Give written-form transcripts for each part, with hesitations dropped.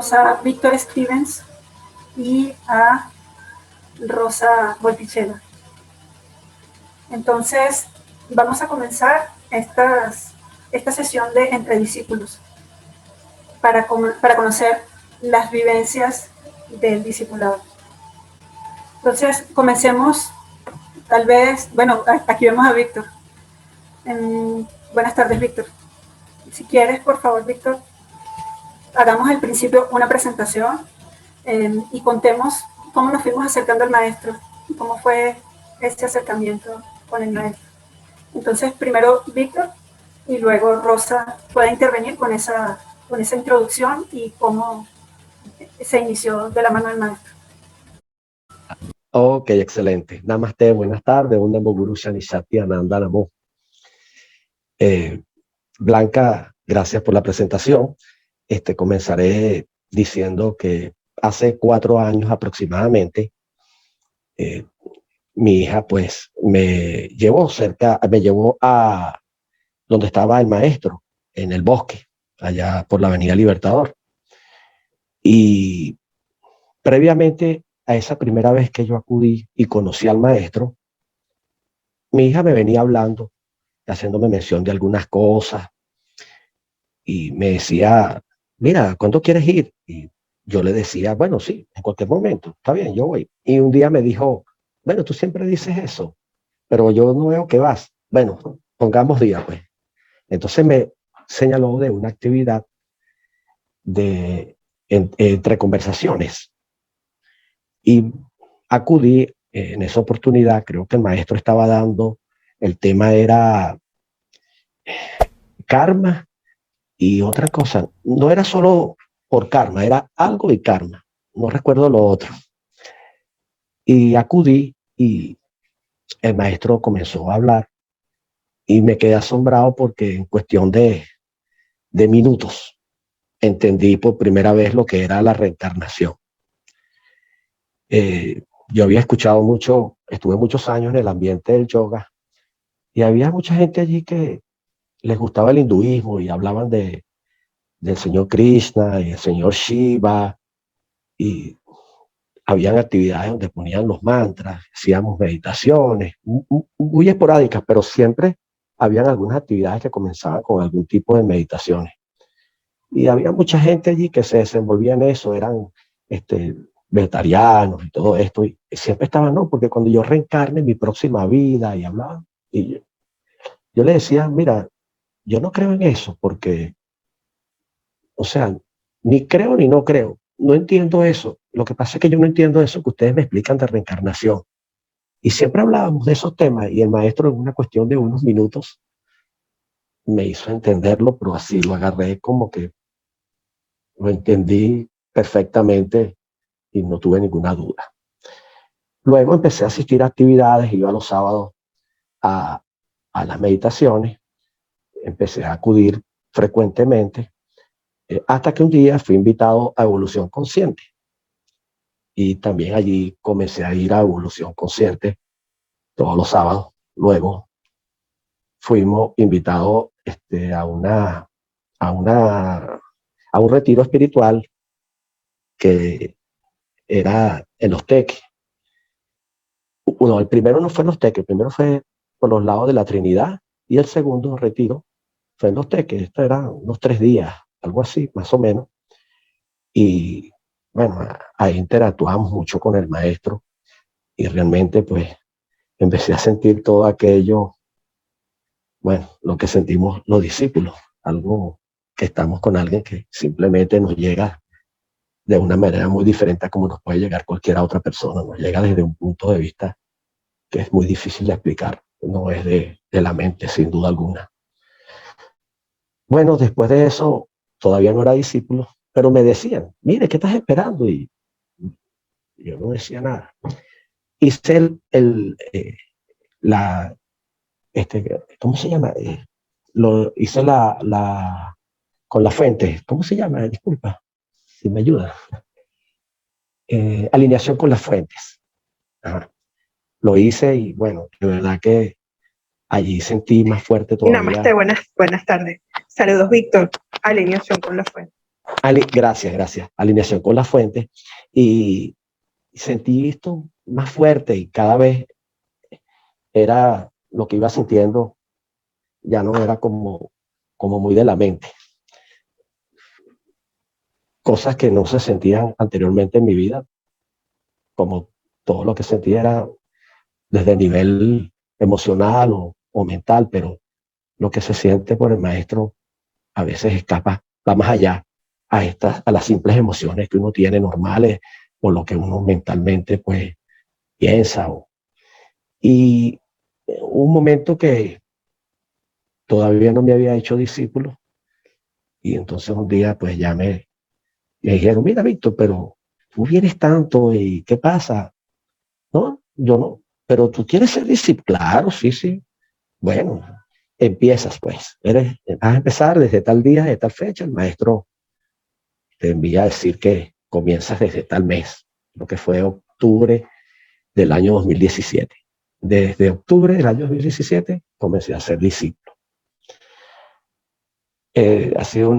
tenemos a Víctor Stevens y a Rosa Volpichela. Entonces, vamos a comenzar esta sesión de Entre Discípulos para conocer las vivencias del discipulado. Entonces, comencemos, tal vez, bueno, aquí vemos a Víctor. Buenas tardes, Víctor. Si quieres, por favor, Víctor, hagamos al principio una presentación y contemos cómo nos fuimos acercando al maestro y cómo fue este acercamiento con el maestro. Entonces, primero Víctor y luego Rosa puede intervenir con esa introducción y cómo se inició de la mano del maestro. Ok, excelente. Namaste, buenas tardes. Un Namo Guru Shanishati Ananda Namo. Blanca, gracias por la presentación. Comenzaré diciendo que hace 4 años aproximadamente, mi hija pues me llevó a donde estaba el maestro, en el bosque, allá por la Avenida Libertador. Y previamente a esa primera vez que yo acudí y conocí al maestro, mi hija me venía hablando, haciéndome mención de algunas cosas, y me decía, mira, ¿cuándo quieres ir? Y yo le decía, bueno, sí, en cualquier momento, está bien, yo voy. Y un día me dijo, bueno, tú siempre dices eso, pero yo no veo que vas. Bueno, pongamos día, pues. Entonces me señaló de una actividad entre conversaciones. Y acudí en esa oportunidad. Creo que el maestro estaba dando, el tema era karma y otra cosa. No era solo por karma, era algo de karma. No recuerdo lo otro. Y acudí y el maestro comenzó a hablar y me quedé asombrado porque en cuestión de minutos entendí por primera vez lo que era la reencarnación. Yo había escuchado mucho, estuve muchos años en el ambiente del yoga y había mucha gente allí que les gustaba el hinduismo y hablaban del señor Krishna y el señor Shiva, y habían actividades donde ponían los mantras, hacíamos meditaciones, muy esporádicas, pero siempre habían algunas actividades que comenzaban con algún tipo de meditaciones. Y había mucha gente allí que se desenvolvía en eso, eran vegetarianos y todo esto, y siempre estaban, no, porque cuando yo reencarne en mi próxima vida, y hablaban, y yo le decía, mira, yo no creo en eso, porque, o sea, ni creo ni no creo, no entiendo eso. Lo que pasa es que yo no entiendo eso que ustedes me explican de reencarnación. Y siempre hablábamos de esos temas, y el maestro en una cuestión de unos minutos me hizo entenderlo, pero así lo agarré como que lo entendí perfectamente y no tuve ninguna duda. Luego empecé a asistir a actividades, iba los sábados a las meditaciones, empecé a acudir frecuentemente, hasta que un día fui invitado a Evolución Consciente. Y también allí comencé a ir a Evolución Consciente todos los sábados. Luego fuimos invitados a un retiro espiritual que era en Los Teques. Bueno, el primero no fue en Los Teques, el primero fue por los lados de la Trinidad, y el segundo retiro fue en Los Teques. Esto eran unos 3 días, algo así, más o menos. Y bueno, ahí interactuamos mucho con el maestro y realmente pues empecé a sentir todo aquello, bueno, lo que sentimos los discípulos, algo que estamos con alguien que simplemente nos llega de una manera muy diferente a como nos puede llegar cualquier otra persona, nos llega desde un punto de vista que es muy difícil de explicar, no es de la mente, sin duda alguna. Bueno, después de eso, todavía no era discípulo, pero me decían, mire, ¿qué estás esperando? Y yo no decía nada. Hice ¿cómo se llama? Hice con la fuente, ¿cómo se llama? Disculpa, si me ayuda. Alineación con las fuentes. Ajá. Lo hice y bueno, de verdad que allí sentí más fuerte todavía. Namaste, buenas tardes. Saludos, Víctor. Alineación con la fuente. Gracias, gracias. Alineación con la fuente. Y sentí esto más fuerte y cada vez era lo que iba sintiendo, ya no era como muy de la mente. Cosas que no se sentían anteriormente en mi vida, como todo lo que sentía era desde el nivel emocional o mental, pero lo que se siente por el maestro a veces escapa, va más allá a las simples emociones que uno tiene normales o lo que uno mentalmente pues piensa. Y un momento que todavía no me había hecho discípulo y entonces un día pues ya me dijeron, mira Víctor, pero tú vienes tanto y ¿qué pasa? No, yo no, pero tú quieres ser discípulo. Claro, sí, sí. Bueno, empiezas pues, vas a empezar desde tal día, de tal fecha, el maestro te envía a decir que comienzas desde tal mes, lo que fue octubre del año 2017. Desde octubre del año 2017 comencé a ser discípulo. Ha sido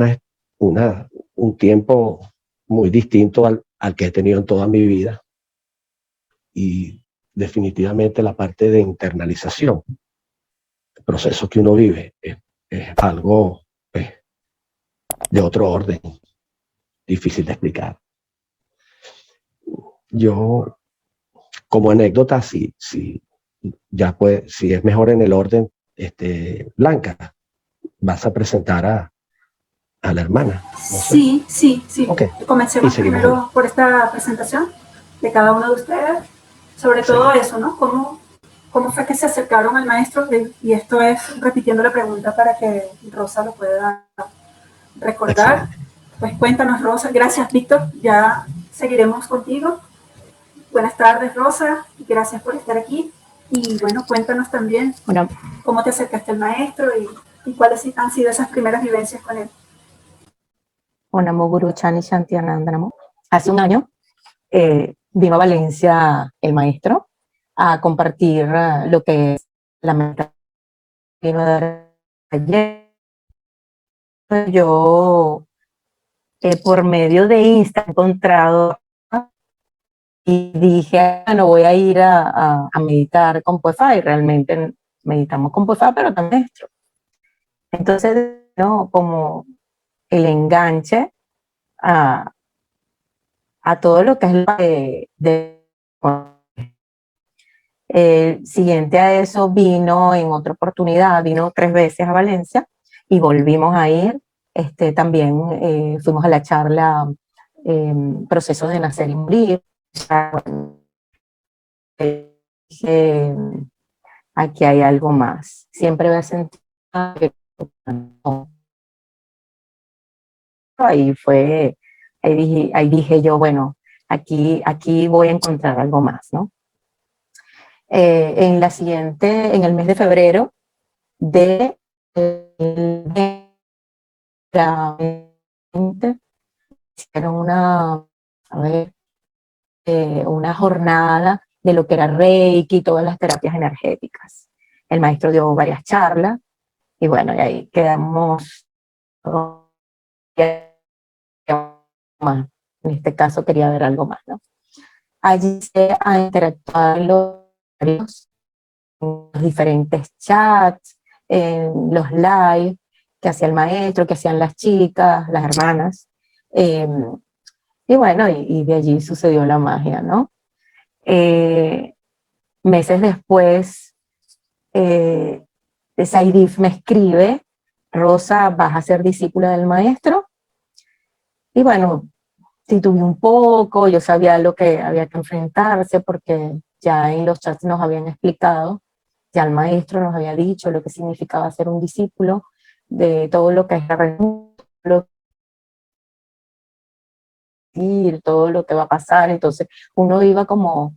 un tiempo muy distinto al que he tenido en toda mi vida y definitivamente la parte de internalización, el proceso que uno vive, es algo pues, de otro orden, difícil de explicar. Yo, como anécdota, si es mejor en el orden, Blanca, vas a presentar a la hermana, no sé. Sí, sí, sí. Ok, y Comencemos seguimos hablando. primero por esta presentación de cada uno de ustedes, sobre todo Sí, eso, ¿no? ¿Cómo fue que se acercaron al maestro? Y esto es repitiendo la pregunta para que Rosa lo pueda recordar. excelente. Pues cuéntanos, Rosa. Gracias, Víctor. Ya seguiremos contigo. Buenas tardes, Rosa. Gracias por estar aquí. Y bueno, cuéntanos también Bueno, cómo te acercaste al maestro y cuáles han sido esas primeras vivencias con él. Namo Guru Chani Shantiananda Namo. Hace un año vino a Valencia el maestro a compartir lo que es la meta que vino a dar ayer. Yo, por medio de Insta, he encontrado y dije, bueno, voy a ir a meditar con Poefá, y realmente meditamos con Poefá, pero también maestro. Entonces, ¿no? Como el enganche a todo lo que es siguiente a eso vino en otra oportunidad, vino 3 veces a Valencia y volvimos a ir. También fuimos a la charla Procesos de Nacer y Morir. Eh, Aquí hay algo más. Siempre voy a sentir que ahí fue, ahí dije yo, bueno, aquí voy a encontrar algo más, ¿no? En el mes de febrero de 2020, hicieron una jornada de lo que era Reiki y todas las terapias energéticas. El maestro dio varias charlas y bueno, y ahí quedamos más. En este caso quería ver algo más, ¿no? Allí se a interactuar en los diferentes chats, en los live que hacía el maestro, que hacían las chicas, las hermanas. Eh, y bueno, y de allí sucedió la magia, ¿no? Meses después, Saidif me escribe, Rosa, vas a ser discípula del maestro. Y bueno, titubeé un poco, yo sabía lo que había que enfrentarse porque ya en los chats nos habían explicado, ya el maestro nos había dicho lo que significaba ser un discípulo, de todo lo que es la religión, todo lo que va a pasar. Entonces uno iba como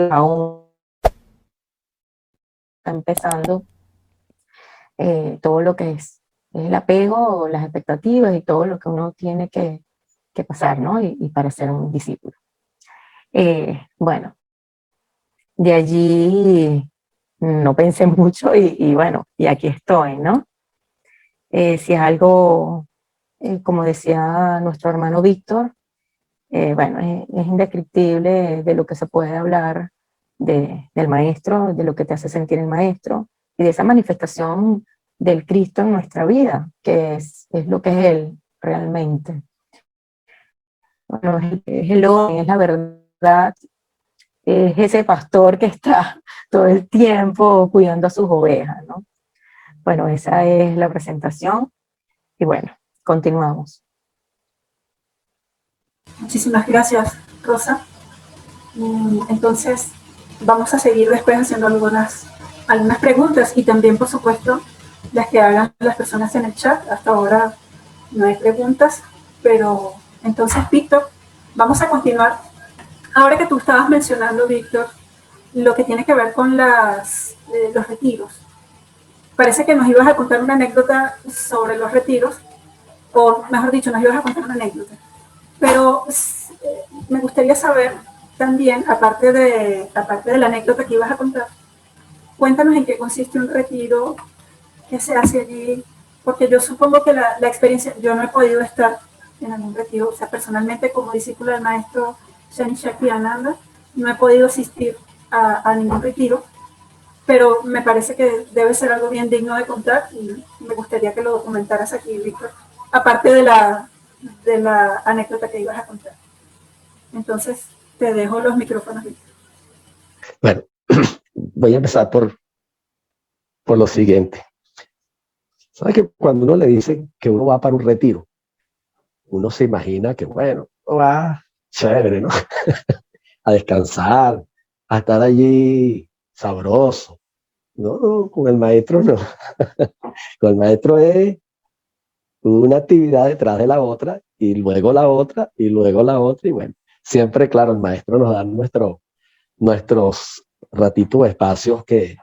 aún empezando todo lo que es el apego, las expectativas y todo lo que uno tiene que pasar, ¿no? Y para ser un discípulo. Bueno, de allí no pensé mucho y bueno, y aquí estoy, ¿no? Si es algo como decía nuestro hermano Víctor, bueno, es indescriptible de lo que se puede hablar del maestro, de lo que te hace sentir el maestro y de esa manifestación del Cristo en nuestra vida, que es lo que es Él realmente. Bueno, es el orden, es la verdad, es ese pastor que está todo el tiempo cuidando a sus ovejas, ¿no? Bueno, esa es la presentación y bueno, continuamos. Muchísimas gracias, Rosa. Entonces, vamos a seguir después haciendo algunas preguntas y también, por supuesto, las que hagan las personas en el chat. Hasta ahora no hay preguntas, pero entonces, Víctor, vamos a continuar. Ahora que tú estabas mencionando, Víctor, lo que tiene que ver con los retiros. Parece que nos ibas a contar una anécdota sobre los retiros, o mejor dicho, nos ibas a contar una anécdota. Pero me gustaría saber también, aparte de la anécdota que ibas a contar, cuéntanos en qué consiste un retiro, qué se hace allí, porque yo supongo que la experiencia, yo no he podido estar en algún retiro, o sea, personalmente como discípula del maestro Shani Shaktiananda, no he podido asistir a ningún retiro, pero me parece que debe ser algo bien digno de contar y me gustaría que lo documentaras aquí, Víctor, aparte de la anécdota que ibas a contar. Entonces, te dejo los micrófonos, Víctor. Bueno, voy a empezar por lo siguiente. ¿Sabes que cuando uno le dice que uno va para un retiro, uno se imagina que, bueno, va chévere, ¿no? A descansar, a estar allí sabroso. No, no, con el maestro no. Con el maestro es una actividad detrás de la otra, y luego la otra, y luego la otra, y bueno, siempre, claro, el maestro nos da nuestros ratitos, espacios de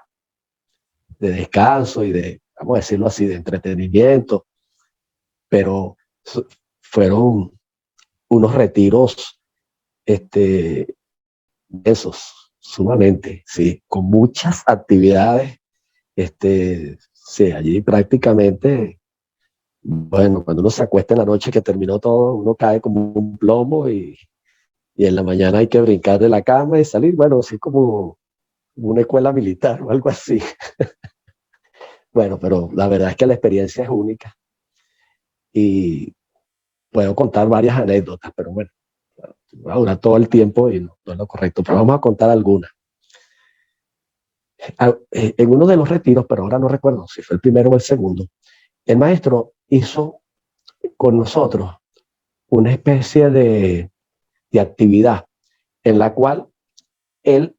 descanso y de, vamos a decirlo así, de entretenimiento, pero fueron unos retiros, esos, sumamente, sí, con muchas actividades, sí, allí prácticamente, bueno, cuando uno se acuesta en la noche que terminó todo, uno cae como un plomo y en la mañana hay que brincar de la cama y salir, bueno, así como una escuela militar o algo así. Bueno, pero la verdad es que la experiencia es única y puedo contar varias anécdotas, pero bueno, va a durar todo el tiempo y no es lo correcto, pero vamos a contar algunas. En uno de los retiros, pero ahora no recuerdo si fue el primero o el segundo, el maestro hizo con nosotros una especie de actividad en la cual él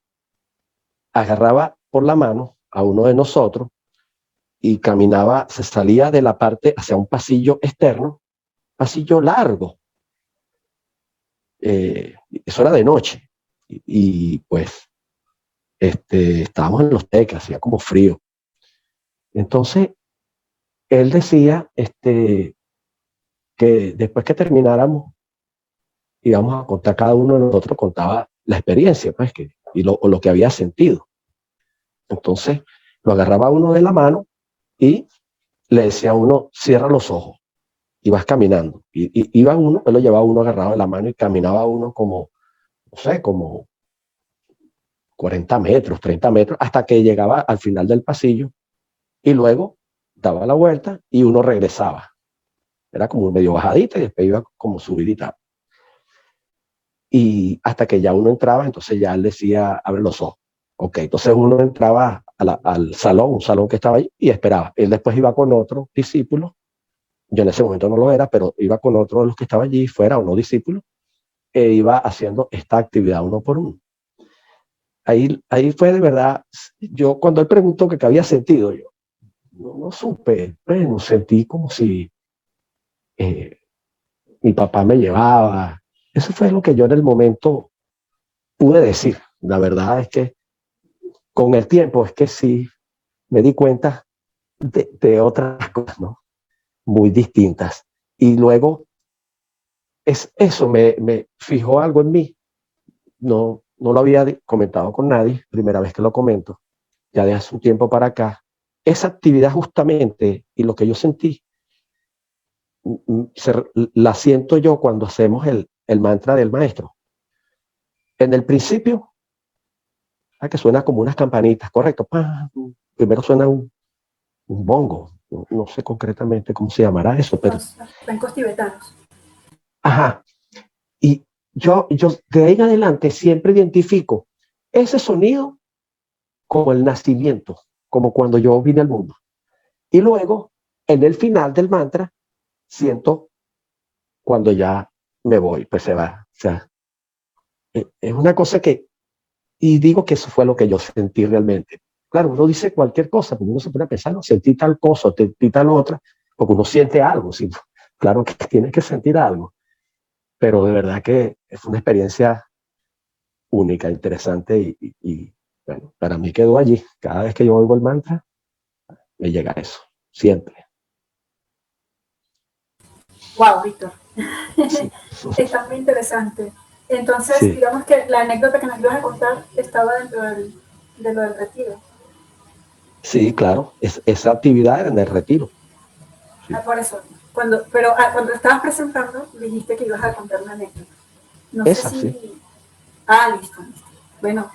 agarraba por la mano a uno de nosotros y caminaba, se salía de la parte hacia un pasillo externo, pasillo largo. Eso era de noche y pues estábamos en Los Teques, hacía como frío. Entonces él decía que después que termináramos íbamos a contar, cada uno de nosotros contaba la experiencia pues, o lo que había sentido. Entonces lo agarraba uno de la mano y le decía a uno, cierra los ojos y vas caminando. Y iba uno, él lo llevaba uno agarrado de la mano y caminaba uno como, no sé, como 40 metros, 30 metros, hasta que llegaba al final del pasillo y luego daba la vuelta y uno regresaba. Era como medio bajadita y después iba como subidita. Y hasta que ya uno entraba, entonces ya él decía, abre los ojos. Ok, entonces uno entraba al salón, un salón que estaba ahí, y esperaba. Él después iba con otro discípulo, yo en ese momento no lo era, pero iba con otro de los que estaba allí, fuera o no discípulo, e iba haciendo esta actividad uno por uno. Ahí fue de verdad, yo cuando él preguntó que qué había sentido, yo no supe, bueno, sentí como si mi papá me llevaba. Eso fue lo que yo en el momento pude decir. La verdad es que con el tiempo es que sí me di cuenta de otras cosas, ¿no? Muy distintas. Y luego eso me fijó algo en mí. No lo había comentado con nadie, primera vez que lo comento, ya de hace un tiempo para acá. Esa actividad justamente y lo que yo sentí la siento yo cuando hacemos el mantra del maestro. En el principio, que suena como unas campanitas, correcto. Primero suena un bongo, no sé concretamente cómo se llamará eso, pero... Los cuencos tibetanos. Ajá. Y yo de ahí en adelante siempre identifico ese sonido como el nacimiento, como cuando yo vine al mundo. Y luego, en el final del mantra, siento cuando ya me voy, pues se va. O sea, es una cosa que, y digo que eso fue lo que yo sentí realmente. Claro, uno dice cualquier cosa, porque uno se pone a pensar, no, sentí tal cosa, sentí tal otra, porque uno siente algo, ¿sí? Claro que tienes que sentir algo, pero de verdad que es una experiencia única, interesante y bueno, para mí quedó allí. Cada vez que yo oigo el mantra, me llega eso, siempre. Wow, Víctor. Sí, Está muy interesante. Entonces, sí, digamos que la anécdota que nos ibas a contar estaba dentro de lo del retiro. sí, claro, esa actividad era en el retiro. Ah, Sí. por eso. Cuando estabas presentando, dijiste que ibas a contar una anécdota. No sé Esa, sí, si... Ah, listo, listo. Bueno,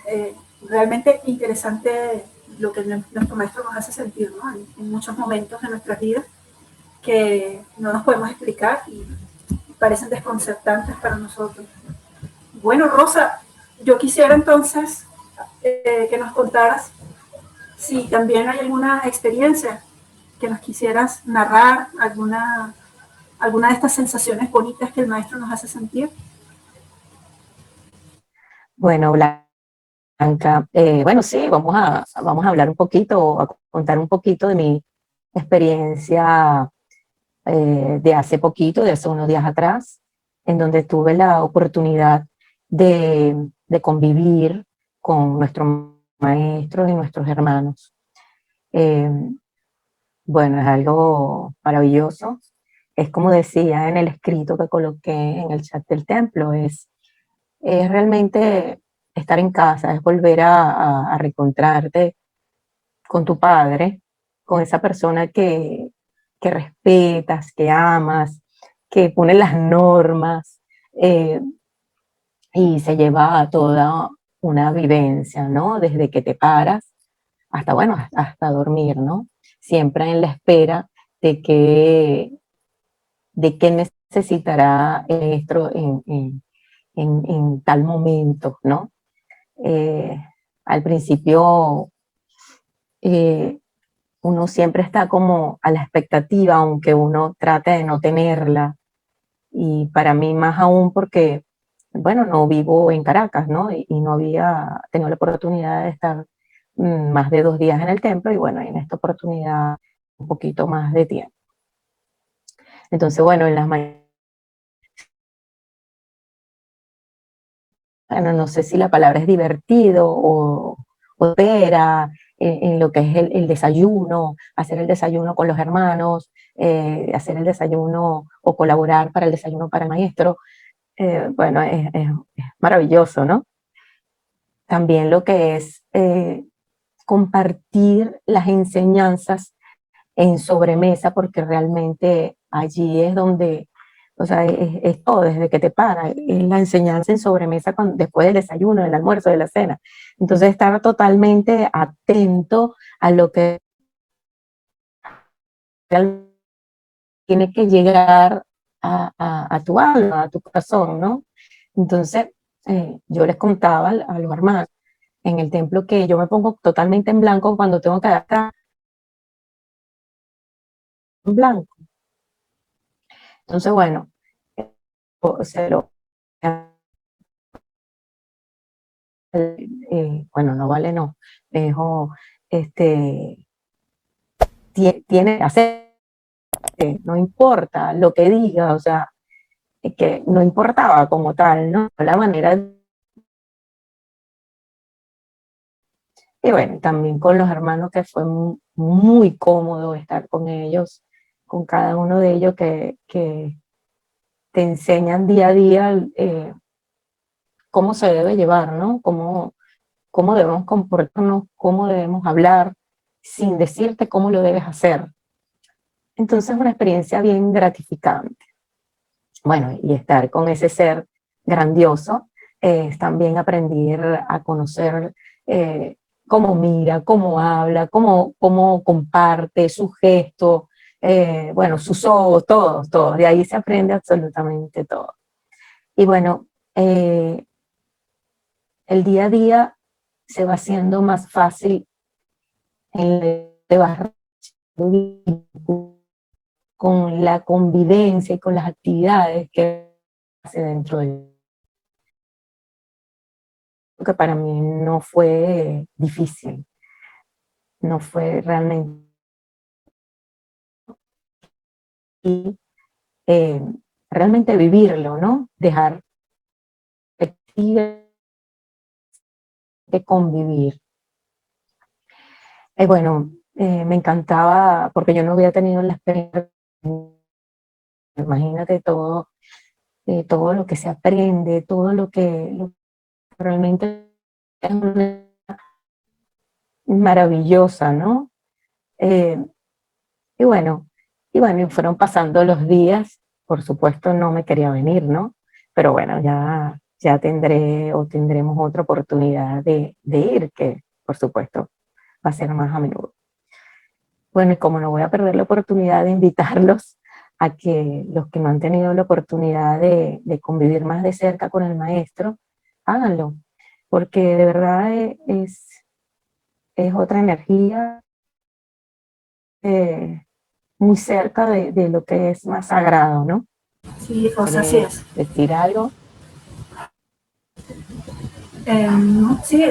realmente interesante lo que nuestro maestro nos hace sentir, ¿no? En muchos momentos de nuestras vidas que no nos podemos explicar y parecen desconcertantes para nosotros. Bueno, Rosa, yo quisiera entonces que nos contaras si también hay alguna experiencia que nos quisieras narrar, alguna de estas sensaciones bonitas que el maestro nos hace sentir. Bueno, Blanca, bueno, sí, vamos a hablar un poquito, a contar un poquito de mi experiencia de hace poquito, de hace unos días atrás, en donde tuve la oportunidad de convivir con nuestros maestros y nuestros hermanos. Eh, bueno, es algo maravilloso. Es como decía en el escrito que coloqué en el chat del templo, es realmente estar en casa, es volver a reencontrarte con tu padre, con esa persona que respetas, que amas, que pone las normas eh, y se lleva a toda una vivencia, ¿no? Desde que te paras hasta, bueno, hasta dormir, ¿no? Siempre en la espera de que necesitará esto en tal momento, ¿no? Eh, Al principio eh, uno siempre está como a la expectativa, aunque uno trate de no tenerla. Y para mí más aún porque, bueno, no vivo en Caracas, ¿no? Y no había tenido la oportunidad de estar más de 2 días en el templo y bueno, en esta oportunidad un poquito más de tiempo. Entonces, bueno, en las mañanas, bueno, no sé si la palabra es divertido o espera, en lo que es el desayuno, hacer el desayuno con los hermanos, hacer el desayuno o colaborar para el desayuno para el maestro, bueno, es maravilloso, ¿no? También lo que es compartir las enseñanzas en sobremesa, porque realmente allí es donde, o sea, es todo, desde que te paras, es la enseñanza en sobremesa después del desayuno, del almuerzo, de la cena. Entonces, estar totalmente atento a lo que realmente tiene que llegar a tu alma, a tu corazón, ¿no? Entonces, yo les contaba a los hermanos en el templo que yo me pongo totalmente en blanco cuando tengo que adaptar en blanco. Entonces, bueno, se lo bueno, no vale, no. Dejo, este, tiene que hacer, no importa lo que diga, o sea, que no importaba como tal, ¿no? La manera, y bueno, también con los hermanos que fue muy cómodo estar con ellos, con cada uno de ellos que te enseñan día a día cómo se debe llevar, ¿no? Cómo debemos comportarnos, cómo debemos hablar, sin decirte cómo lo debes hacer. Entonces, una experiencia bien gratificante. Bueno, y estar con ese ser grandioso es también aprender a conocer cómo mira, cómo habla, cómo comparte, su gesto, bueno, sus ojos, todo. De ahí se aprende absolutamente todo. Y bueno, el día a día se va haciendo más fácil, te vas con la convivencia y con las actividades que hace dentro de, que para mí no fue difícil, no fue realmente, y, eh, realmente vivirlo, ¿no? Dejar de convivir. Bueno, me encantaba, porque yo no había tenido la experiencia, imagínate todo, todo lo que se aprende, todo lo que realmente es una maravillosa, ¿no? Eh, y bueno, y fueron pasando los días, por supuesto no me quería venir, ¿no? Pero bueno, ya tendré o tendremos otra oportunidad de ir, que por supuesto va a ser más a menudo. Bueno, y como no voy a perder la oportunidad de invitarlos a que los que no han tenido la oportunidad de convivir más de cerca con el maestro, háganlo, porque de verdad es otra energía muy cerca de lo que es más sagrado, ¿no? Sí, Rosa, así es. ¿Decir algo? Sí,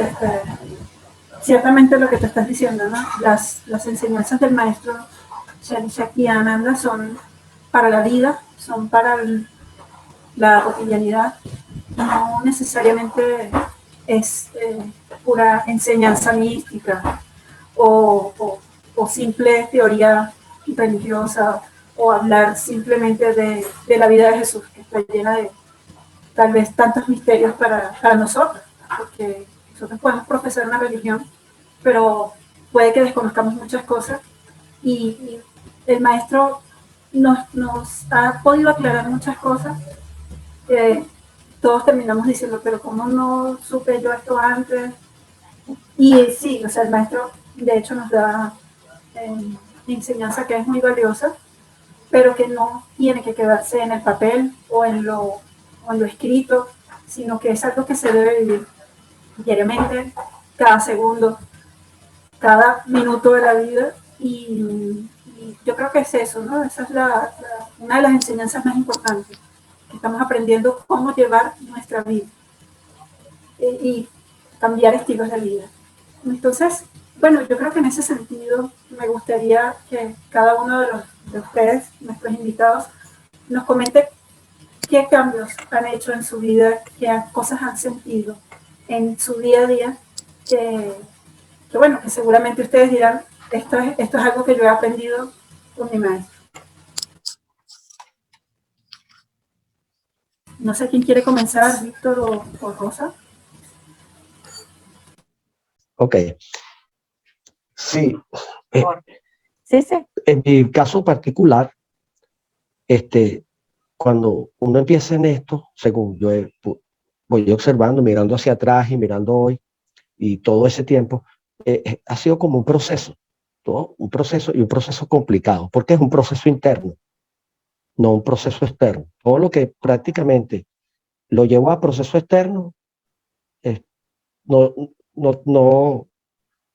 ciertamente lo que te estás diciendo, ¿no? Las enseñanzas del maestro Shri Shakyananda son para la vida, son para la cotidianidad, no necesariamente es pura enseñanza mística o simple teoría religiosa o hablar simplemente de la vida de Jesús, que está llena de tal vez tantos misterios para nosotros, porque nosotros podemos profesar una religión, pero puede que desconozcamos muchas cosas y el maestro nos ha podido aclarar muchas cosas. Todos terminamos diciendo, pero ¿cómo no supe yo esto antes? Y sí, o sea, el maestro de hecho nos da enseñanza que es muy valiosa, pero que no tiene que quedarse en el papel o en lo escrito, sino que es algo que se debe vivir diariamente, cada segundo, cada minuto de la vida. Y yo creo que es eso, ¿no? Esa es una de las enseñanzas más importantes, que estamos aprendiendo cómo llevar nuestra vida y cambiar estilos de vida. Entonces, bueno, yo creo que en ese sentido me gustaría que cada uno de ustedes, nuestros invitados, nos comente qué cambios han hecho en su vida, qué cosas han sentido en su día a día, que bueno, que seguramente ustedes dirán, esto es algo que yo he aprendido con mi maestro. No sé quién quiere comenzar, Víctor o Rosa. Ok. Sí. Sí, sí. En mi caso particular, cuando uno empieza en esto, según voy observando, mirando hacia atrás y mirando hoy, y todo ese tiempo, ha sido como un proceso, todo un proceso y un proceso complicado, porque es un proceso interno, no un proceso externo. Todo lo que prácticamente lo llevó a proceso externo, eh, no, no, no,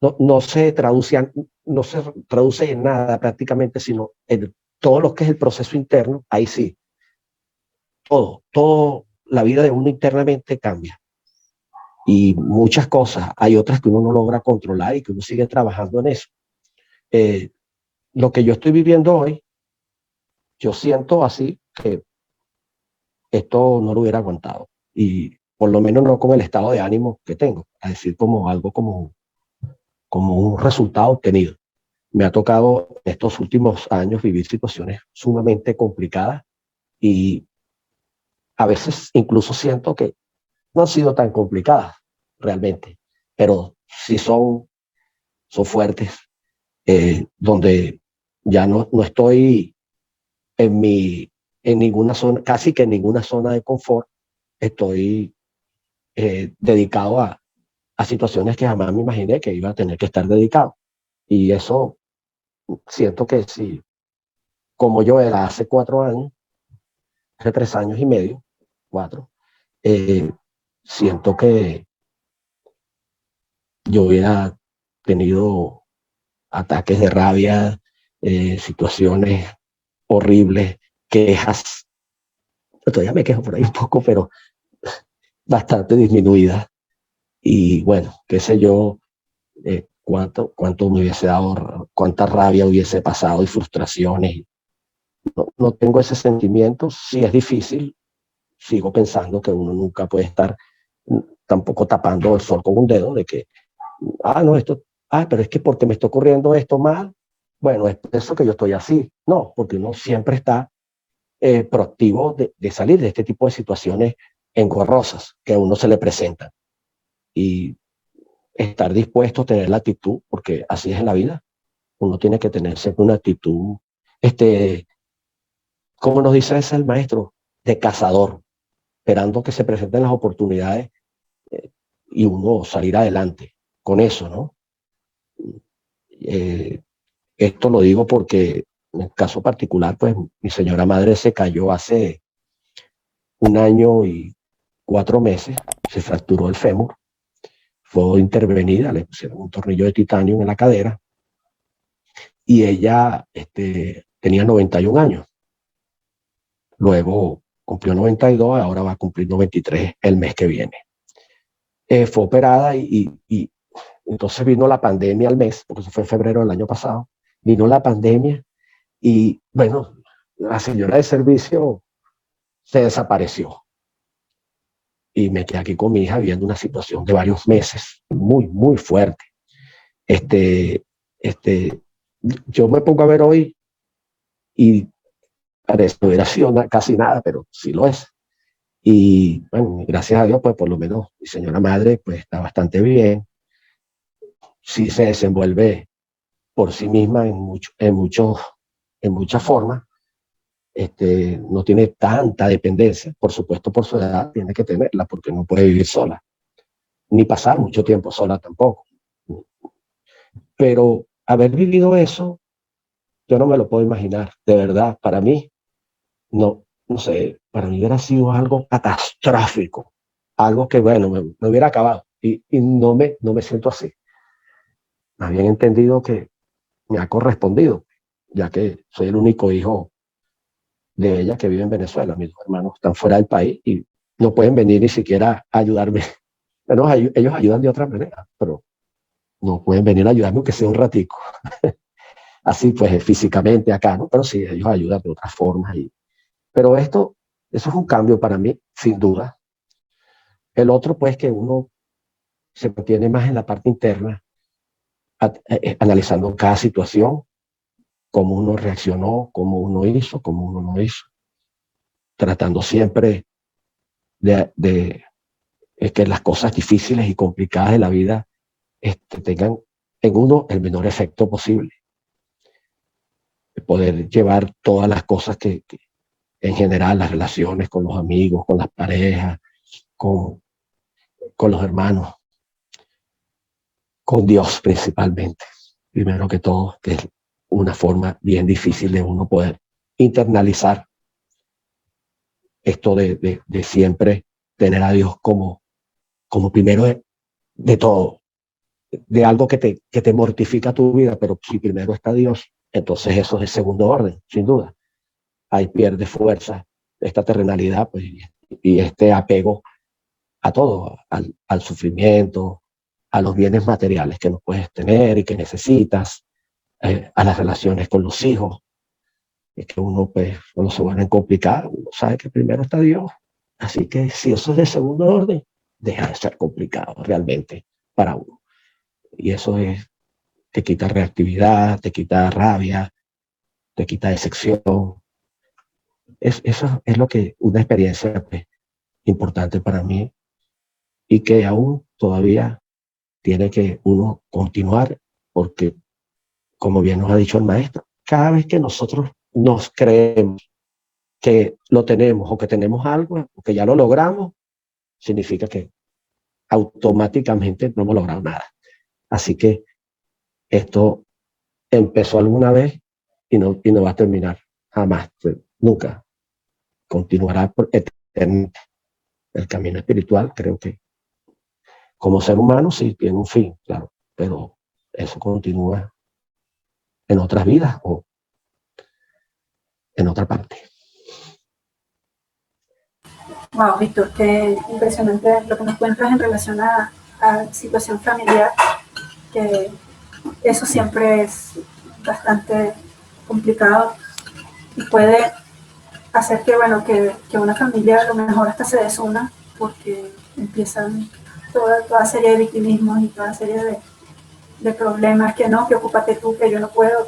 no no se traduce en nada prácticamente, sino en todo lo que es el proceso interno, ahí sí, todo, la vida de uno internamente cambia. Y muchas cosas, hay otras que uno no logra controlar y que uno sigue trabajando en eso. Lo que yo estoy viviendo hoy, yo siento así que esto no lo hubiera aguantado. Y por lo menos no con el estado de ánimo que tengo, es decir, como algo como un resultado obtenido. Me ha tocado estos últimos años vivir situaciones sumamente complicadas y a veces incluso siento que no han sido tan complicadas realmente, pero sí son fuertes, donde ya no estoy en ninguna zona, casi que en ninguna zona de confort. Estoy dedicado a situaciones que jamás me imaginé que iba a tener que estar dedicado. Y eso siento que sí, como yo era hace 4 años, hace 3 años y medio, 4, eh, siento que yo hubiera tenido ataques de rabia, situaciones horribles, quejas. Todavía me quejo por ahí un poco, pero bastante disminuida. Y bueno, qué sé yo, cuánto me hubiese dado, cuánta rabia hubiese pasado y frustraciones. No tengo ese sentimiento. Sí es difícil, sigo pensando que uno nunca puede estar tampoco tapando el sol con un dedo de que, no, pero es que porque me está ocurriendo esto mal, bueno, es por eso que yo estoy así. No, porque uno siempre está proactivo de salir de este tipo de situaciones engorrosas que a uno se le presentan. Y estar dispuesto a tener la actitud, porque así es en la vida. Uno tiene que tener siempre una actitud, como nos dice ese el maestro, de cazador, esperando que se presenten las oportunidades y uno salir adelante con eso, ¿no? Eh, Esto lo digo porque en el caso particular, pues mi señora madre se cayó hace 1 año y 4 meses, se fracturó el fémur, fue intervenida, le pusieron un tornillo de titanio en la cadera y ella tenía 91 años. Luego cumplió 92, ahora va a cumplir 93 el mes que viene. Fue operada y entonces vino la pandemia al mes, porque eso fue en febrero del año pasado, vino la pandemia y bueno, la señora de servicio se desapareció. Y me quedé aquí con mi hija viendo una situación de varios meses, muy, muy fuerte. Este, este, yo me pongo a ver hoy y parece que no hubiera sido casi nada, pero sí lo es. Y bueno, gracias a Dios, pues por lo menos mi señora madre pues está bastante bien, sí se desenvuelve por sí misma en muchas formas, no tiene tanta dependencia, por supuesto por su edad tiene que tenerla porque no puede vivir sola, ni pasar mucho tiempo sola tampoco. Pero haber vivido eso, yo no me lo puedo imaginar, de verdad, para mí, no sé, para mí hubiera sido algo catastrófico, algo que, bueno, me hubiera acabado y no me siento así. Más bien entendido que me ha correspondido, ya que soy el único hijo de ella que vive en Venezuela. Mis dos hermanos están fuera del país y no pueden venir ni siquiera a ayudarme. Bueno, ellos ayudan de otra manera, pero no pueden venir a ayudarme aunque sea un ratico. Así pues físicamente acá, ¿no? Pero sí, ellos ayudan de otras formas. Pero eso es un cambio para mí, sin duda. El otro, pues, que uno se mantiene más en la parte interna, analizando cada situación, cómo uno reaccionó, cómo uno hizo, cómo uno no hizo, tratando siempre de que las cosas difíciles y complicadas de la vida tengan en uno el menor efecto posible. Poder llevar todas las cosas que en general, las relaciones con los amigos, con las parejas, con, con los hermanos, con Dios principalmente, primero que todo, que es una forma bien difícil de uno poder internalizar esto de siempre tener a Dios como primero de todo, de algo que te mortifica tu vida, pero si primero está Dios, entonces eso es de segundo orden, sin duda. Ahí pierde fuerza esta terrenalidad, pues, y este apego a todo, al sufrimiento, a los bienes materiales que no puedes tener y que necesitas, a las relaciones con los hijos, es que uno, pues, cuando se vuelven complicados, uno sabe que primero está Dios. Así que si eso es de segundo orden, deja de ser complicado realmente para uno. Y eso te quita reactividad, te quita rabia, te quita decepción. Eso es lo que una experiencia, pues, importante para mí y que aún todavía tiene que uno continuar porque, como bien nos ha dicho el maestro, cada vez que nosotros nos creemos que lo tenemos o que tenemos algo o que ya lo logramos, significa que automáticamente no hemos logrado nada. Así que esto empezó alguna vez y no va a terminar jamás, nunca. Continuará por eternamente. El camino espiritual, creo que como ser humano sí tiene un fin, claro, pero eso continúa en otras vidas o en otra parte. Wow, Víctor, qué impresionante lo que nos cuentas en relación a situación familiar, que eso siempre es bastante complicado y puede hacer que, bueno, que una familia a lo mejor hasta se desuna porque empiezan toda serie de victimismos y toda serie de problemas, que no, que ocúpate tú, que yo no puedo,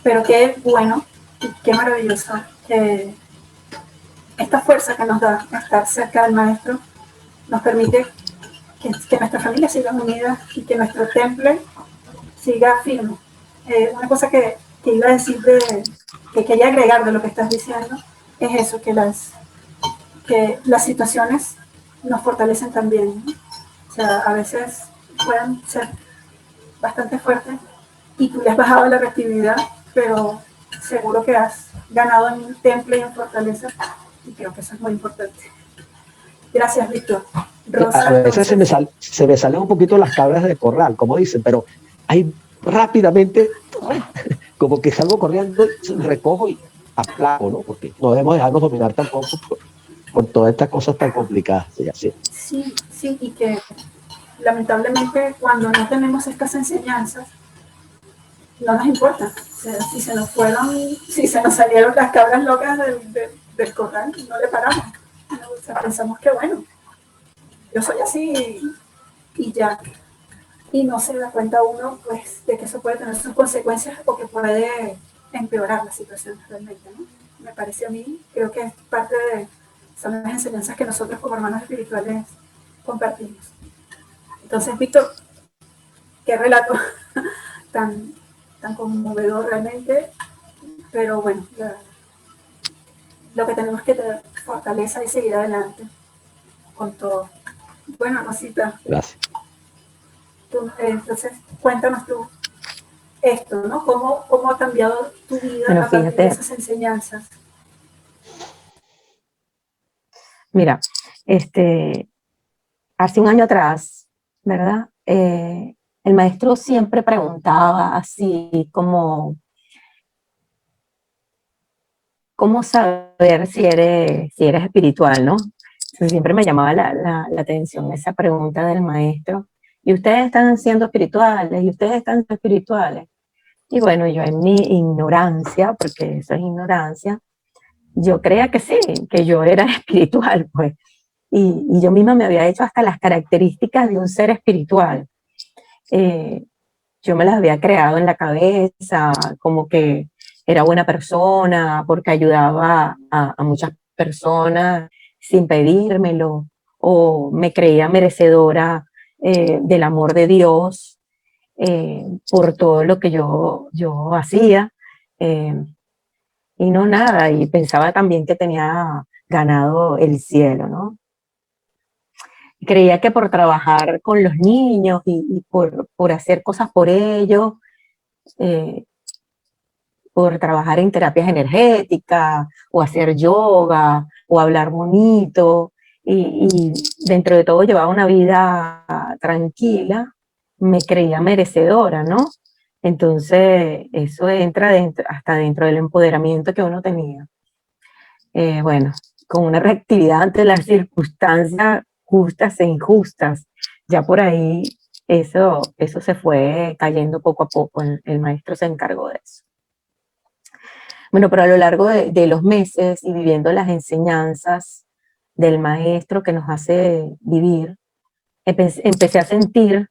pero qué bueno y qué maravilloso que esta fuerza que nos da estar cerca del maestro nos permite que nuestra familia siga unida y que nuestro temple siga firme. Una cosa que iba a decir, que quería agregar de lo que estás diciendo, es eso, que las situaciones nos fortalecen también, ¿no? O sea, a veces pueden ser bastante fuertes y tú le has bajado la reactividad, pero seguro que has ganado en temple y en fortaleza, y creo que eso es muy importante. Gracias, Víctor. Rosa, A veces entonces, se me salen un poquito las cabras de corral, como dicen, pero hay rápidamente, como que salgo corriendo, recojo y aplaco, ¿no? Porque no debemos dejarnos dominar tampoco por todas estas cosas tan complicadas. ¿Sí? Así. sí, sí, y que lamentablemente cuando no tenemos estas enseñanzas, no nos importa. O sea, si se nos salieron las cabras locas del corral, no le paramos. O sea, pensamos que bueno, yo soy así y ya. Y no se da cuenta uno, pues, de que eso puede tener sus consecuencias o que puede empeorar la situación realmente, ¿no? Me parece a mí, creo que es parte son las enseñanzas que nosotros como hermanos espirituales compartimos. Entonces, Víctor, qué relato tan, tan conmovedor realmente, pero bueno, lo que tenemos que tener fortaleza y seguir adelante con todo. Bueno, Rosita, Gracias. entonces cuéntanos tú esto, ¿no? ¿Cómo ha cambiado tu vida Bueno, a partir de fíjate, esas enseñanzas? mira, hace un año atrás, ¿verdad? El maestro siempre preguntaba así como, ¿cómo saber si eres espiritual, no? Entonces, siempre me llamaba la atención esa pregunta del maestro. ¿Y ustedes están siendo espirituales? ¿Y ustedes están siendo espirituales? Y bueno, yo en mi ignorancia, porque eso es ignorancia, yo creía que sí, que yo era espiritual, pues. Y yo misma me había hecho hasta las características de un ser espiritual. Eh, yo me las había creado en la cabeza, como que era buena persona, porque ayudaba a muchas personas sin pedírmelo, o me creía merecedora del amor de Dios por todo lo que yo hacía. Eh, y no nada, y pensaba también que tenía ganado el cielo, ¿no? Creía que por trabajar con los niños y por hacer cosas por ellos, eh, por trabajar en terapias energéticas, o hacer yoga, o hablar bonito, y dentro de todo llevaba una vida tranquila, me creía merecedora, ¿no? Entonces, eso entra hasta dentro del empoderamiento que uno tenía. Bueno, con una reactividad ante las circunstancias justas e injustas. Ya por ahí eso se fue cayendo poco a poco, el maestro se encargó de eso. Bueno, pero a lo largo de los meses y viviendo las enseñanzas del maestro que nos hace vivir, empecé a sentir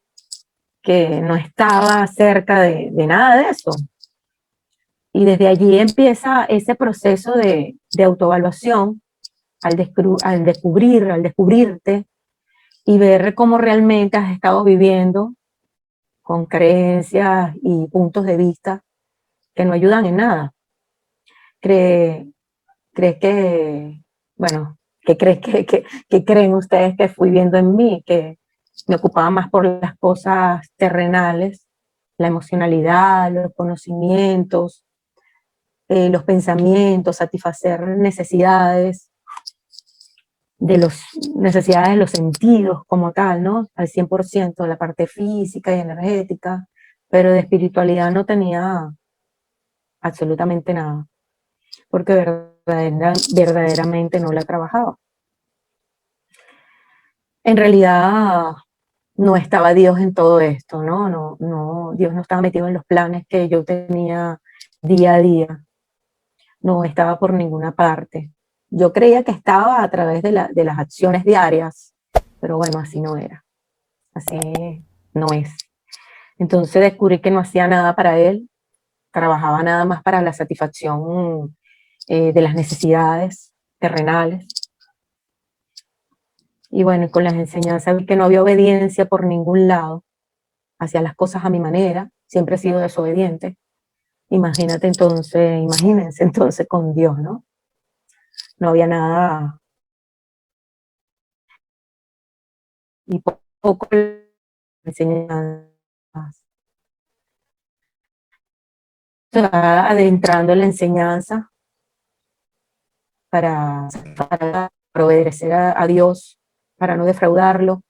que no estaba cerca de nada de eso. Y desde allí empieza ese proceso de autoevaluación al descubrirte y ver cómo realmente has estado viviendo con creencias y puntos de vista que no ayudan en nada. ¿Crees que, bueno, qué crees que creen ustedes que fui viendo en mí? Que me ocupaba más por las cosas terrenales, la emocionalidad, los conocimientos, los pensamientos, satisfacer necesidades necesidades de los sentidos como tal, ¿no? Al 100%, la parte física y energética, pero de espiritualidad no tenía absolutamente nada, porque verdaderamente no la trabajaba. En realidad no estaba Dios en todo esto, ¿no? Dios no estaba metido en los planes que yo tenía día a día, no estaba por ninguna parte. Yo creía que estaba a través de las acciones diarias, pero bueno, así no era, así no es. Entonces descubrí que no hacía nada para él, trabajaba nada más para la satisfacción de las necesidades terrenales. Y bueno, con las enseñanzas vi que no había obediencia por ningún lado, hacía las cosas a mi manera, siempre he sido desobediente. Imagínense entonces con Dios, ¿no? No había nada. Y poco enseñanzas. Se va adentrando en la enseñanza para obedecer a Dios, para no defraudarlo.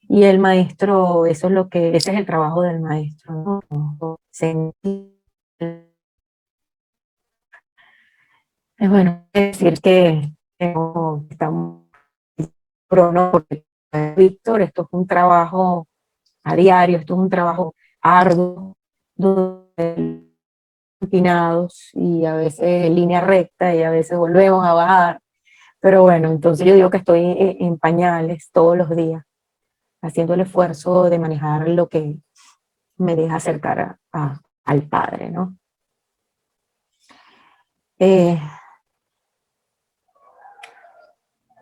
Y el maestro, ese es el trabajo del maestro, ¿no? Sentir. Es bueno decir que estamos ¿no? Porque Víctor, esto es un trabajo a diario, esto es un trabajo arduo, empinados y a veces en línea recta y a veces volvemos a bajar. Pero bueno, entonces yo digo que estoy en pañales todos los días, haciendo el esfuerzo de manejar lo que me deja acercar al Padre, ¿no?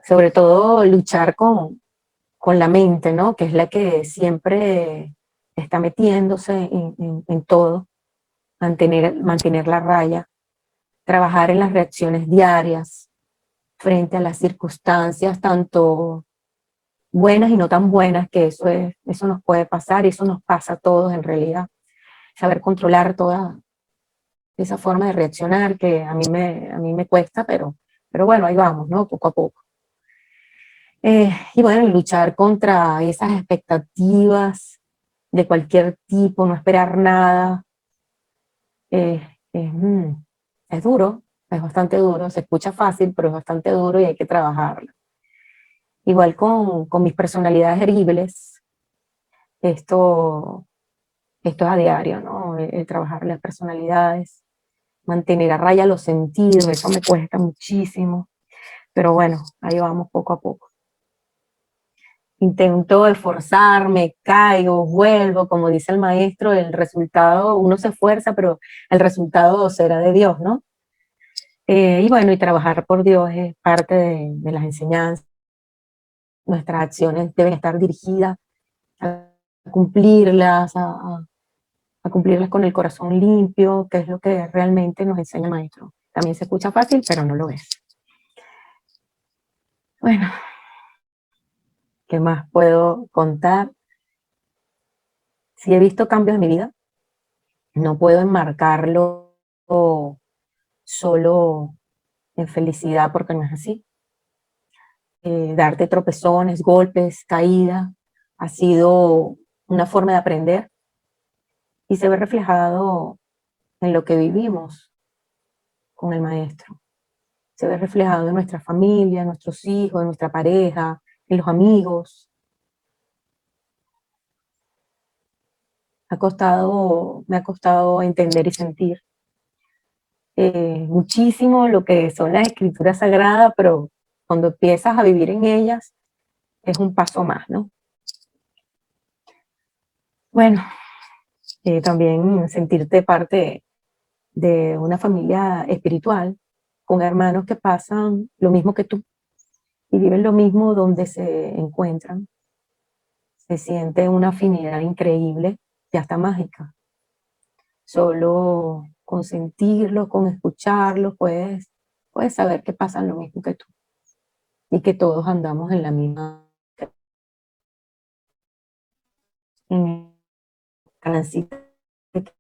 Sobre todo luchar con la mente, ¿no? Que es la que siempre está metiéndose en todo, mantener la raya, trabajar en las reacciones diarias frente a las circunstancias, tanto buenas y no tan buenas, que eso nos puede pasar y eso nos pasa a todos en realidad. Saber controlar toda esa forma de reaccionar que a mí me cuesta, pero bueno, ahí vamos, ¿no? Poco a poco. Y bueno, luchar contra esas expectativas de cualquier tipo, no esperar nada, eh, es, mm, es duro, es bastante duro, se escucha fácil, pero es bastante duro y hay que trabajarlo. Igual con mis personalidades eribles, esto es a diario, ¿no? El trabajar las personalidades, mantener a raya los sentidos, eso me cuesta muchísimo, pero bueno, ahí vamos poco a poco. Intento esforzarme, caigo, vuelvo, como dice el maestro, el resultado, uno se esfuerza, pero el resultado será de Dios, ¿no? Y bueno, y trabajar por Dios es parte de las enseñanzas. Nuestras acciones deben estar dirigidas a cumplirlas, a cumplirlas con el corazón limpio, que es lo que realmente nos enseña el maestro. También se escucha fácil, pero no lo es. Bueno, ¿qué más puedo contar? Si he visto cambios en mi vida, no puedo enmarcarlo solo en felicidad porque no es así. Darte tropezones, golpes, caídas, ha sido una forma de aprender y se ve reflejado en lo que vivimos con el maestro. Se ve reflejado en nuestra familia, en nuestros hijos, en nuestra pareja, en los amigos. Me ha costado entender y sentir muchísimo lo que son las escrituras sagradas, pero cuando empiezas a vivir en ellas, es un paso más, ¿no? Bueno, también sentirte parte de una familia espiritual, con hermanos que pasan lo mismo que tú y viven lo mismo donde se encuentran. Se siente una afinidad increíble y hasta mágica. Solo con sentirlos, con escucharlos, puedes saber que pasan lo mismo que tú y que todos andamos en la misma en tránsito de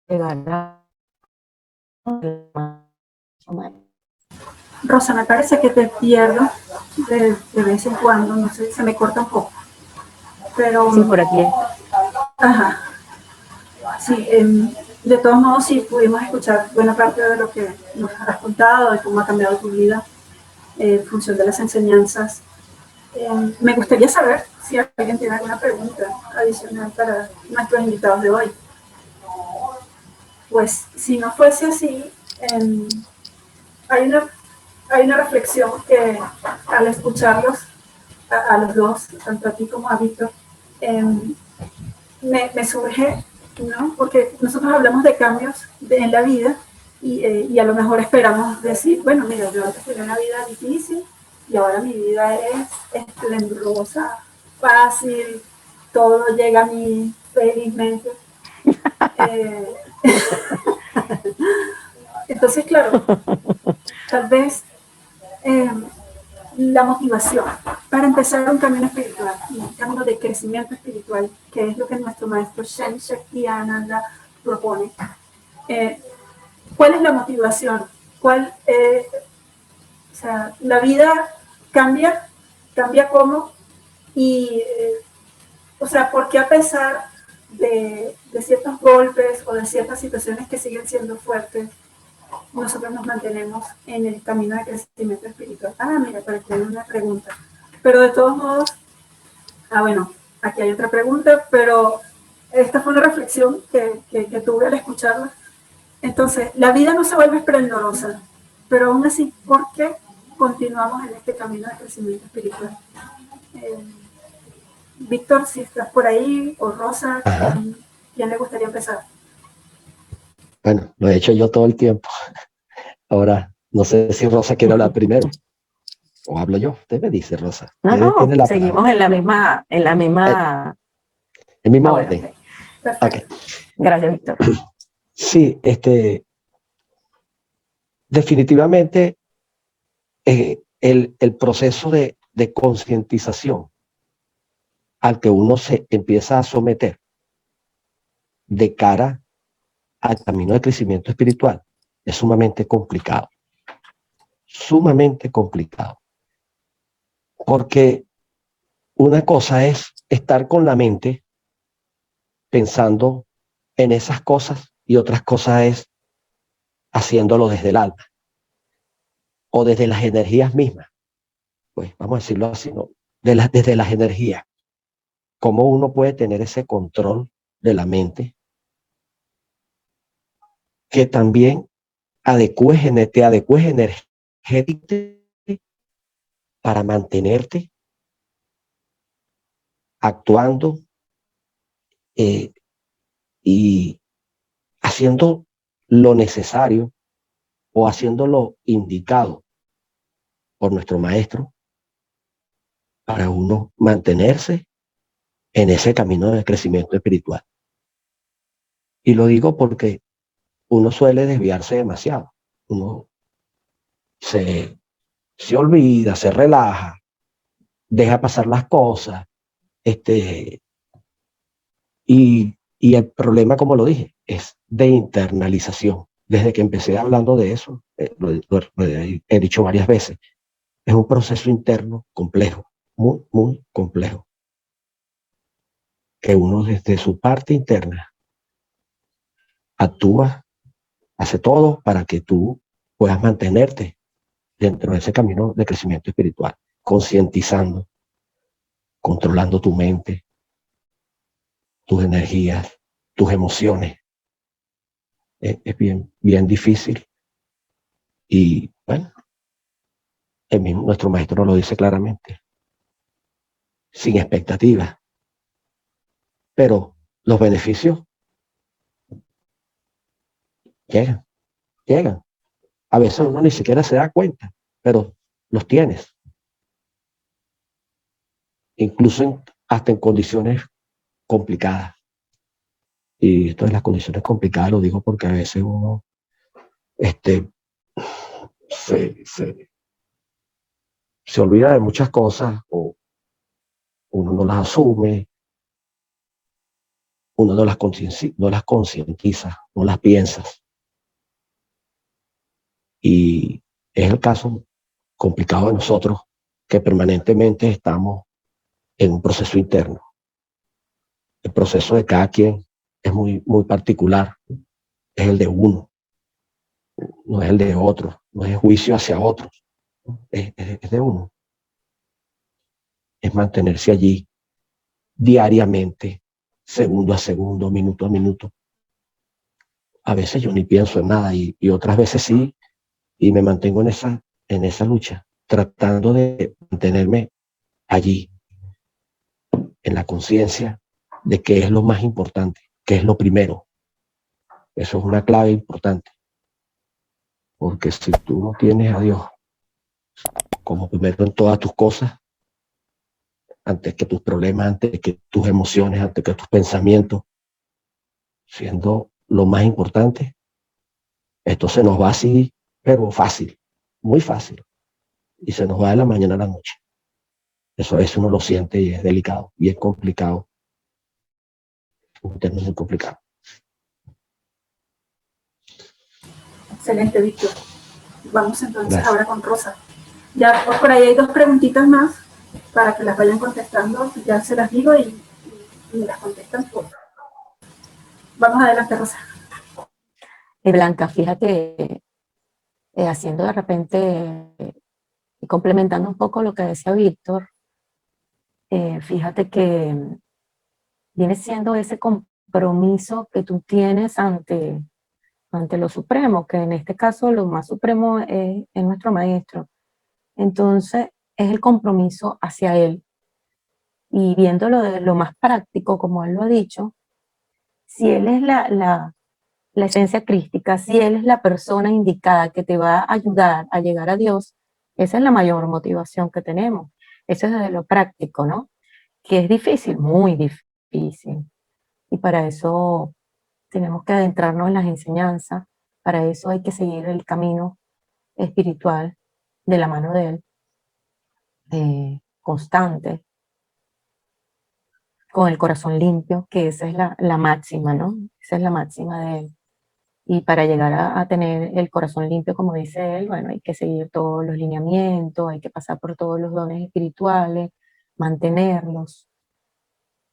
llegar a Rosa, me parece que te pierdo de vez en cuando, no sé, se me corta un poco, pero, sí, por aquí. ajá, sí, de todos modos sí pudimos escuchar buena parte de lo que nos has contado, de cómo ha cambiado tu vida en función de las enseñanzas. Me gustaría saber si alguien tiene alguna pregunta adicional para nuestros invitados de hoy. Pues si no fuese así, eh, hay, una, hay una reflexión que al escucharlos, a los dos, tanto a ti como a Víctor, eh, me surge, ¿no? Porque nosotros hablamos de cambios en la vida y a lo mejor esperamos decir, bueno, mira, yo antes tenía una vida difícil y ahora mi vida es esplendorosa, fácil, todo llega a mí felizmente. Eh, entonces, claro, tal vez eh, la motivación para empezar un camino espiritual, un camino de crecimiento espiritual, que es lo que nuestro maestro Shen Shaktiananda propone. Eh, ¿Cuál es la motivación? ¿Cuál, o sea, la vida cambia, cambia cómo, y, o sea, ¿por qué a pesar de ciertos golpes o de ciertas situaciones que siguen siendo fuertes, nosotros nos mantenemos en el camino de crecimiento espiritual? Ah, mira, para que haya una pregunta. Pero de todos modos, bueno, aquí hay otra pregunta, pero esta fue una reflexión que tuve al escucharla. Entonces, la vida no se vuelve esplendorosa, pero aún así, ¿por qué continuamos en este camino de crecimiento espiritual? Eh, Víctor, si estás por ahí, o Rosa, ¿quién le gustaría empezar? Bueno, lo he hecho yo todo el tiempo. Ahora, no sé si Rosa quiere hablar primero. ¿O hablo yo? Usted me dice, Rosa. No, Tiene la seguimos palabra. en la misma. El mismo Bueno, orden. okay. Perfecto. Okay. Gracias, Víctor. Sí, definitivamente el proceso de concientización al que uno se empieza a someter de cara al camino de crecimiento espiritual es sumamente complicado. Sumamente complicado. Porque una cosa es estar con la mente pensando en esas cosas y otras cosas es haciéndolo desde el alma o desde las energías mismas. Pues vamos a decirlo así, ¿no? Desde las energías. ¿Cómo uno puede tener ese control de la mente que también te adecues energéticamente para mantenerte actuando y haciendo lo necesario o haciendo lo indicado por nuestro maestro para uno mantenerse en ese camino de crecimiento espiritual? Y lo digo porque uno suele desviarse demasiado. Uno se, se olvida, se relaja, deja pasar las cosas, y el problema, como lo dije, es de internalización. Desde que empecé hablando de eso, lo he dicho varias veces, es un proceso interno complejo, muy, muy complejo, que uno desde su parte interna actúa, hace todo para que tú puedas mantenerte dentro de ese camino de crecimiento espiritual, concientizando, controlando tu mente, tus energías, tus emociones. Es bien, bien difícil. Y bueno, nuestro maestro lo dice claramente, sin expectativas, pero los beneficios llegan, llegan. A veces uno ni siquiera se da cuenta, pero los tienes, incluso hasta en condiciones complicadas. Y esto de las condiciones complicadas lo digo porque a veces uno este, se, se, se olvida de muchas cosas o uno no las asume, uno no las concientiza, no las piensas. Y es el caso complicado de nosotros que permanentemente estamos en un proceso interno. El proceso de cada quien es muy particular, es el de uno, no es el de otro, no es juicio hacia otros, es de uno. Es mantenerse allí diariamente, segundo a segundo, minuto a minuto. A veces yo ni pienso en nada y otras veces sí, y me mantengo en esa lucha, tratando de mantenerme allí, en la conciencia de qué es lo más importante, qué es lo primero. Eso es una clave importante, porque si tú no tienes a Dios como primero en todas tus cosas, antes que tus problemas, antes que tus emociones, antes que tus pensamientos, siendo lo más importante, esto se nos va así, pero fácil, muy fácil, y se nos va de la mañana a la noche. Eso a veces uno lo siente y es delicado, y es complicado, un tema muy complicado. Excelente, Víctor. Vamos entonces Gracias. ahora con Rosa. Ya por ahí hay 2 preguntitas más para que las vayan contestando. Ya se las digo y las contestan. Vamos adelante, Rosa. Blanca, fíjate, haciendo de repente y complementando un poco lo que decía Víctor, fíjate que viene siendo ese compromiso que tú tienes ante lo supremo, que en este caso lo más supremo es nuestro maestro. Entonces, es el compromiso hacia él. Y viéndolo de lo más práctico, como él lo ha dicho, si él es la esencia crística, si él es la persona indicada que te va a ayudar a llegar a Dios, esa es la mayor motivación que tenemos. Eso es desde lo práctico, ¿no? Que es difícil, muy difícil. Y para eso tenemos que adentrarnos en las enseñanzas, para eso hay que seguir el camino espiritual de la mano de él, constante, con el corazón limpio, que esa es la máxima, ¿no? Esa es la máxima de él. Y para llegar a tener el corazón limpio, como dice él, bueno, hay que seguir todos los lineamientos, hay que pasar por todos los dones espirituales, mantenerlos,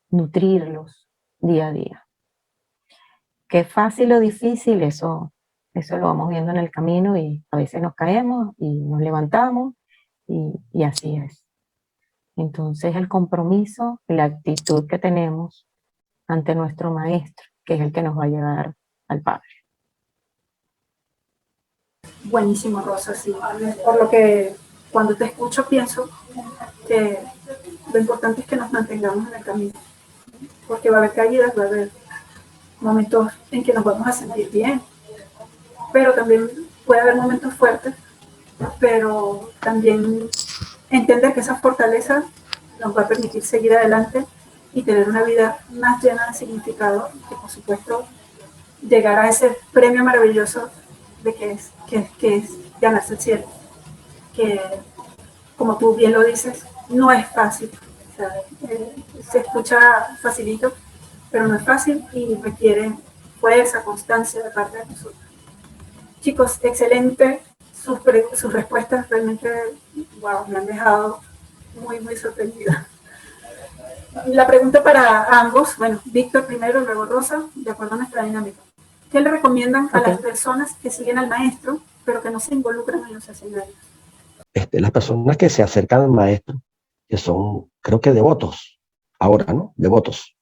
nutrirlos día a día. Qué fácil o difícil, eso lo vamos viendo en el camino y a veces nos caemos y nos levantamos y así es. Entonces el compromiso, la actitud que tenemos ante nuestro maestro, que es el que nos va a llevar al Padre. Buenísimo, Rosa, sí. Por lo que cuando te escucho pienso que lo importante es que nos mantengamos en el camino, porque va a haber caídas, va a haber momentos en que nos vamos a sentir bien, pero también puede haber momentos fuertes, pero también entender que esa fortaleza nos va a permitir seguir adelante y tener una vida más llena de significado, que por supuesto llegar a ese premio maravilloso de que es ganarse el cielo, que como tú bien lo dices, no es fácil. O sea, se escucha facilito, pero no es fácil y requiere fuerza, constancia de parte de nosotros. Chicos, excelente. Sus respuestas realmente, wow, me han dejado muy sorprendida. La pregunta para ambos, bueno, Víctor primero, luego Rosa, de acuerdo a nuestra dinámica. ¿Qué le recomiendan a las personas que siguen al maestro, pero que no se involucran en los escenarios? Las personas que se acercan al maestro, que son, creo que devotos, ahora, ¿no? Devotos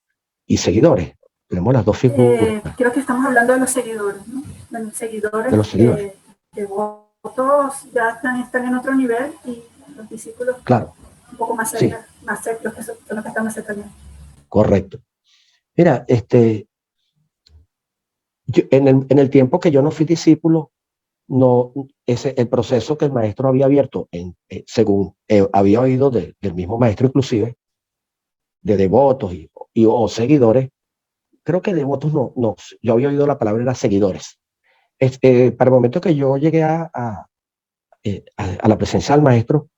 y seguidores. Tenemos las dos figuras. Creo que estamos hablando de los seguidores, ¿no? De los seguidores. De los seguidores. Devotos ya están en otro nivel y los discípulos, claro, un poco más cerca, sí, más cerca, los que son los que están más cerca. Correcto. Mira, en el tiempo que yo no fui discípulo, no, el proceso que el maestro había abierto, según había oído del mismo maestro inclusive, de devotos o seguidores, creo que devotos no, yo había oído la palabra era seguidores. Para el momento que yo llegué a la presencia del maestro,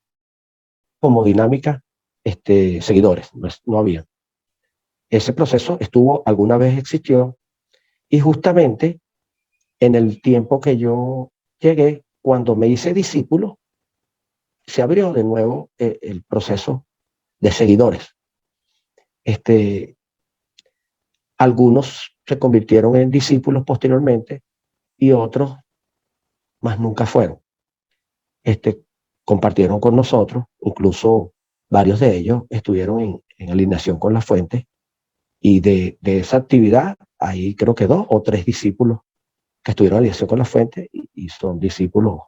como dinámica, seguidores, no había. Ese proceso alguna vez existió, y justamente en el tiempo que yo llegué, cuando me hice discípulo, se abrió de nuevo el proceso de seguidores. Algunos se convirtieron en discípulos posteriormente y otros más nunca fueron. Compartieron con nosotros, incluso varios de ellos estuvieron en alineación con la fuente, y de esa actividad hay creo que 2 o 3 discípulos que estuvieron en alineación con la fuente y son discípulos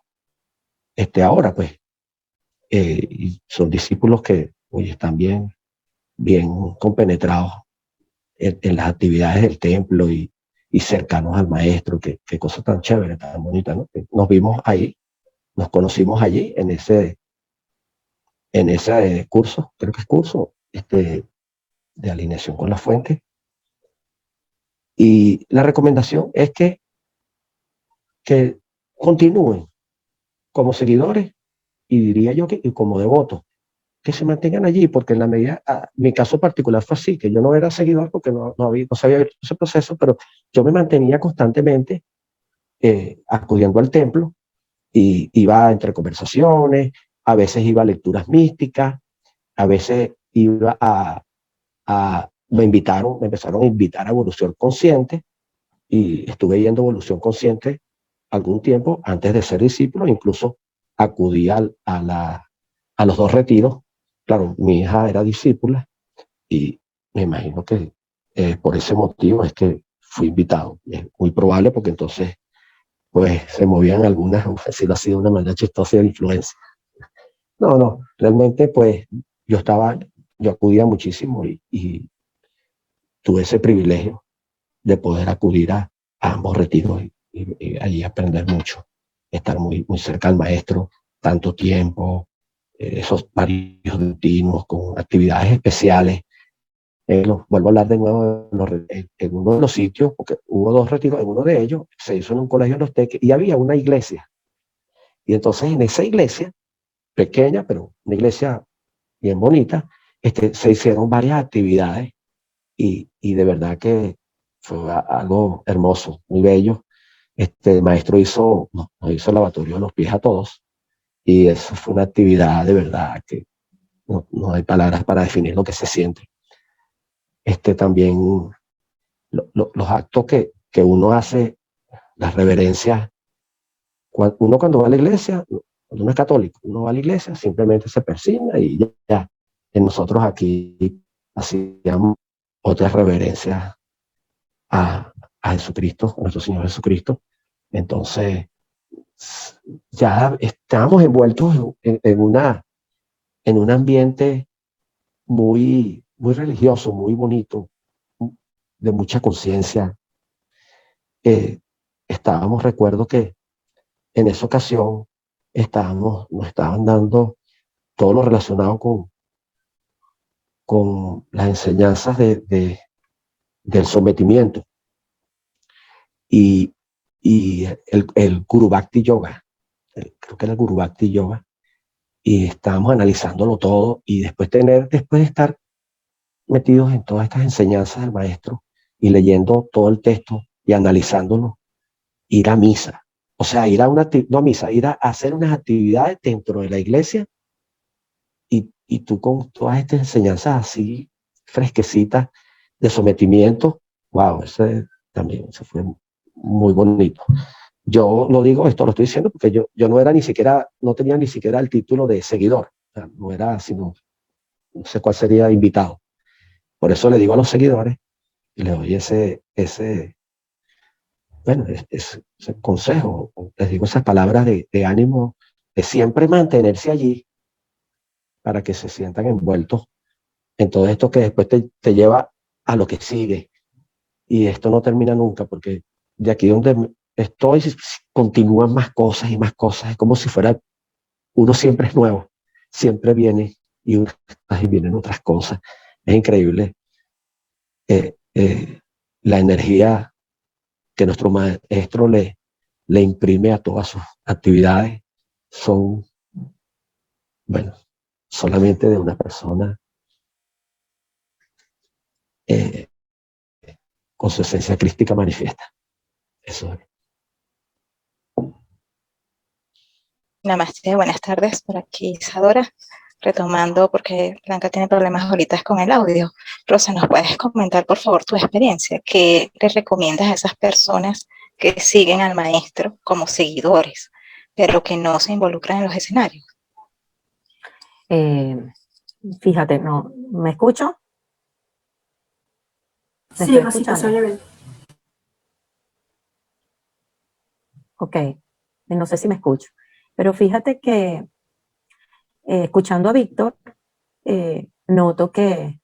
ahora, pues, y son discípulos que hoy están bien compenetrados en las actividades del templo y cercanos al maestro. Qué cosa tan chévere, tan bonita, ¿no? Nos vimos ahí, nos conocimos allí en ese curso, creo que es curso de alineación con la fuente. Y la recomendación es que continúen como seguidores, y diría yo que y como devotos, que se mantengan allí, porque en la medida, mi caso particular fue así, que yo no era seguidor porque no se había visto ese proceso, pero yo me mantenía constantemente acudiendo al templo, y iba entre conversaciones, a veces iba a lecturas místicas, a veces iba me empezaron a invitar a Evolución Consciente, y estuve yendo a Evolución Consciente algún tiempo antes de ser discípulo. Incluso acudí a los 2 retiros. Claro, mi hija era discípula y me imagino que por ese motivo es que fui invitado. Es muy probable, porque entonces pues se movían algunas, ha sido una manera chistosa de influencia. No, realmente pues yo acudía muchísimo, y tuve ese privilegio de poder acudir a ambos retiros y allí aprender mucho, estar muy cerca al maestro tanto tiempo, esos varios continuos con actividades especiales. Vuelvo a hablar de nuevo en uno de los sitios, porque hubo 2 retiros. En uno de ellos se hizo en un colegio de los Teques y había una iglesia. Y entonces en esa iglesia, pequeña, pero una iglesia bien bonita, se hicieron varias actividades, y de verdad que fue algo hermoso, muy bello. El maestro nos hizo el lavatorio de los pies a todos, y eso fue una actividad de verdad que no hay palabras para definir lo que se siente. También los actos que uno hace, las reverencias, cuando va a la iglesia, cuando uno es católico, uno va a la iglesia, simplemente se persigna y ya. Nosotros aquí hacíamos otras reverencias a Jesucristo, a nuestro Señor Jesucristo. Entonces, ya estábamos envueltos en un ambiente muy religioso, muy bonito, de mucha conciencia. Recuerdo que en esa ocasión nos estaban dando todo lo relacionado con las enseñanzas del sometimiento y el Guru Bhakti Yoga. Creo que era el Guru Bhakti Yoga, y estábamos analizándolo todo, y después de estar metidos en todas estas enseñanzas del maestro y leyendo todo el texto y analizándolo, ir a misa. O sea, no a misa, ir a hacer unas actividades dentro de la iglesia, y tú con todas estas enseñanzas así fresquecitas de sometimiento. Wow, eso fue muy bonito. Yo lo digo, esto lo estoy diciendo porque yo no tenía ni siquiera el título de seguidor. O sea, no era sino, no sé cuál sería, invitado. Por eso le digo a los seguidores, y les doy ese consejo, les digo esas palabras de ánimo, de siempre mantenerse allí, para que se sientan envueltos en todo esto que después te lleva a lo que sigue. Y esto no termina nunca, porque de aquí donde estoy continúan más cosas y más cosas. Es como si uno siempre es nuevo, siempre viene y vienen otras cosas. Es increíble la energía que nuestro maestro le le imprime a todas sus actividades son, bueno, solamente de una persona con su esencia crística manifiesta. Eso es. Namaste, buenas tardes, por aquí Isadora, retomando porque Blanca tiene problemas ahorita con el audio. Rosa, ¿nos puedes comentar por favor tu experiencia? ¿Qué le recomiendas a esas personas que siguen al maestro como seguidores, pero que no se involucran en los escenarios? Fíjate, no, ¿me escucho? Sí, Rosita, se oye bien. Ok, no sé si me escucho, pero fíjate que escuchando a Víctor, noto que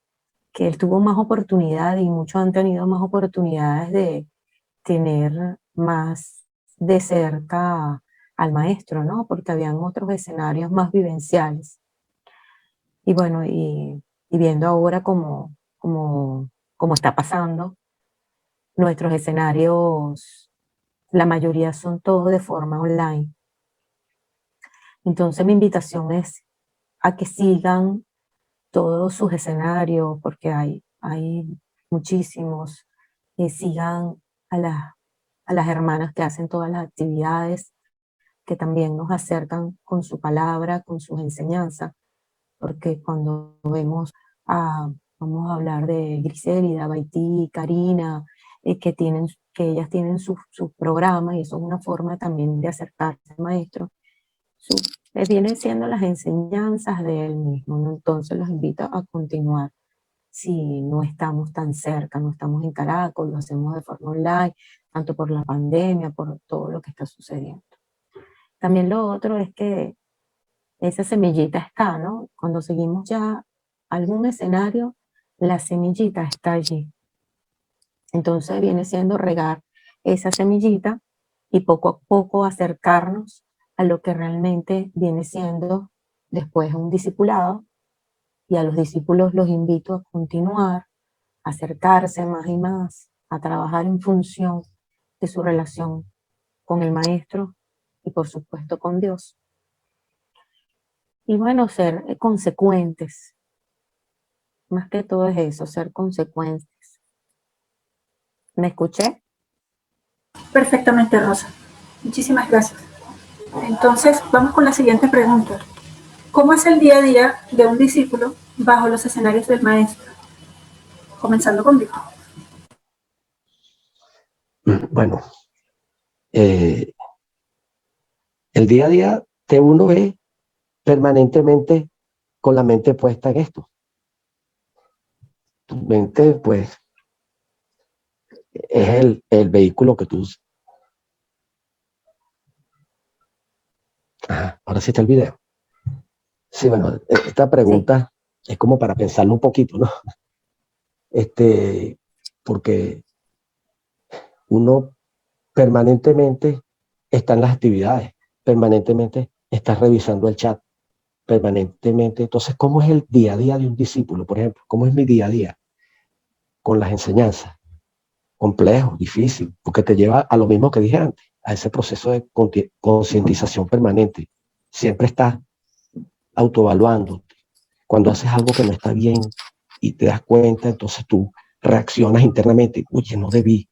él tuvo más oportunidad y muchos han tenido más oportunidades de tener más de cerca al maestro, ¿no? Porque habían otros escenarios más vivenciales. Y bueno, y viendo ahora cómo está pasando, nuestros escenarios, la mayoría son todos de forma online. Entonces mi invitación es a que sigan todos sus escenarios, porque hay muchísimos, que sigan a las hermanas que hacen todas las actividades, que también nos acercan con su palabra, con sus enseñanzas, porque cuando vemos vamos a hablar de Griselida, Baití, Karina, que ellas tienen su programa, y eso es una forma también de acercarse al maestro. Vienen siendo las enseñanzas de él mismo, ¿no? Entonces los invito a continuar. Si no estamos tan cerca, no estamos en Caracas, lo hacemos de forma online, tanto por la pandemia, por todo lo que está sucediendo. También lo otro es que esa semillita está, ¿no? Cuando seguimos ya algún escenario, la semillita está allí. Entonces viene siendo regar esa semillita y poco a poco acercarnos a lo que realmente viene siendo después un discipulado, y a los discípulos los invito a continuar, a acercarse más y más, a trabajar en función de su relación con el maestro y por supuesto con Dios. Y bueno, ser consecuentes. Más que todo es eso, ser consecuentes. ¿Me escuché? Perfectamente, Rosa. Muchísimas gracias. Entonces, vamos con la siguiente pregunta. ¿Cómo es el día a día de un discípulo bajo los escenarios del maestro? Comenzando con Víctor. Bueno, el día a día que uno ve permanentemente con la mente puesta en esto. Tu mente, pues, es el vehículo que tú usas. Ajá, ahora sí está el video. Sí, bueno, esta pregunta es como para pensarlo un poquito, ¿no? Porque uno permanentemente está en las actividades, permanentemente está revisando el chat, permanentemente. Entonces, ¿cómo es el día a día de un discípulo, por ejemplo? ¿Cómo es mi día a día con las enseñanzas? Complejo, difícil, porque te lleva a lo mismo que dije antes, a ese proceso de concientización permanente. Siempre estás autoevaluando. Cuando haces algo que no está bien y te das cuenta, entonces tú reaccionas internamente. Oye, no debí.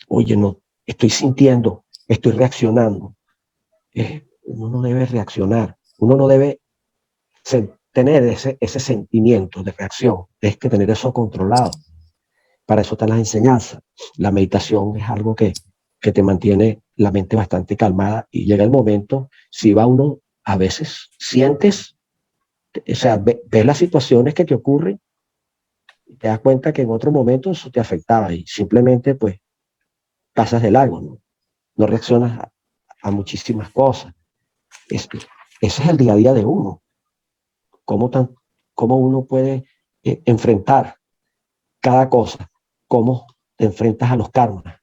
Oye, no, estoy sintiendo, estoy reaccionando. Uno no debe reaccionar. Uno no debe tener ese sentimiento de reacción. Es que tener eso controlado. Para eso están las enseñanzas. La meditación es algo que te mantiene la mente bastante calmada, y llega el momento, si va uno, a veces sientes, o sea, ves las situaciones que te ocurren y te das cuenta que en otro momento eso te afectaba y simplemente pues pasas de largo, ¿no? No reaccionas a muchísimas cosas. Ese es el día a día de uno. Cómo uno puede enfrentar cada cosa, cómo te enfrentas a los karmas.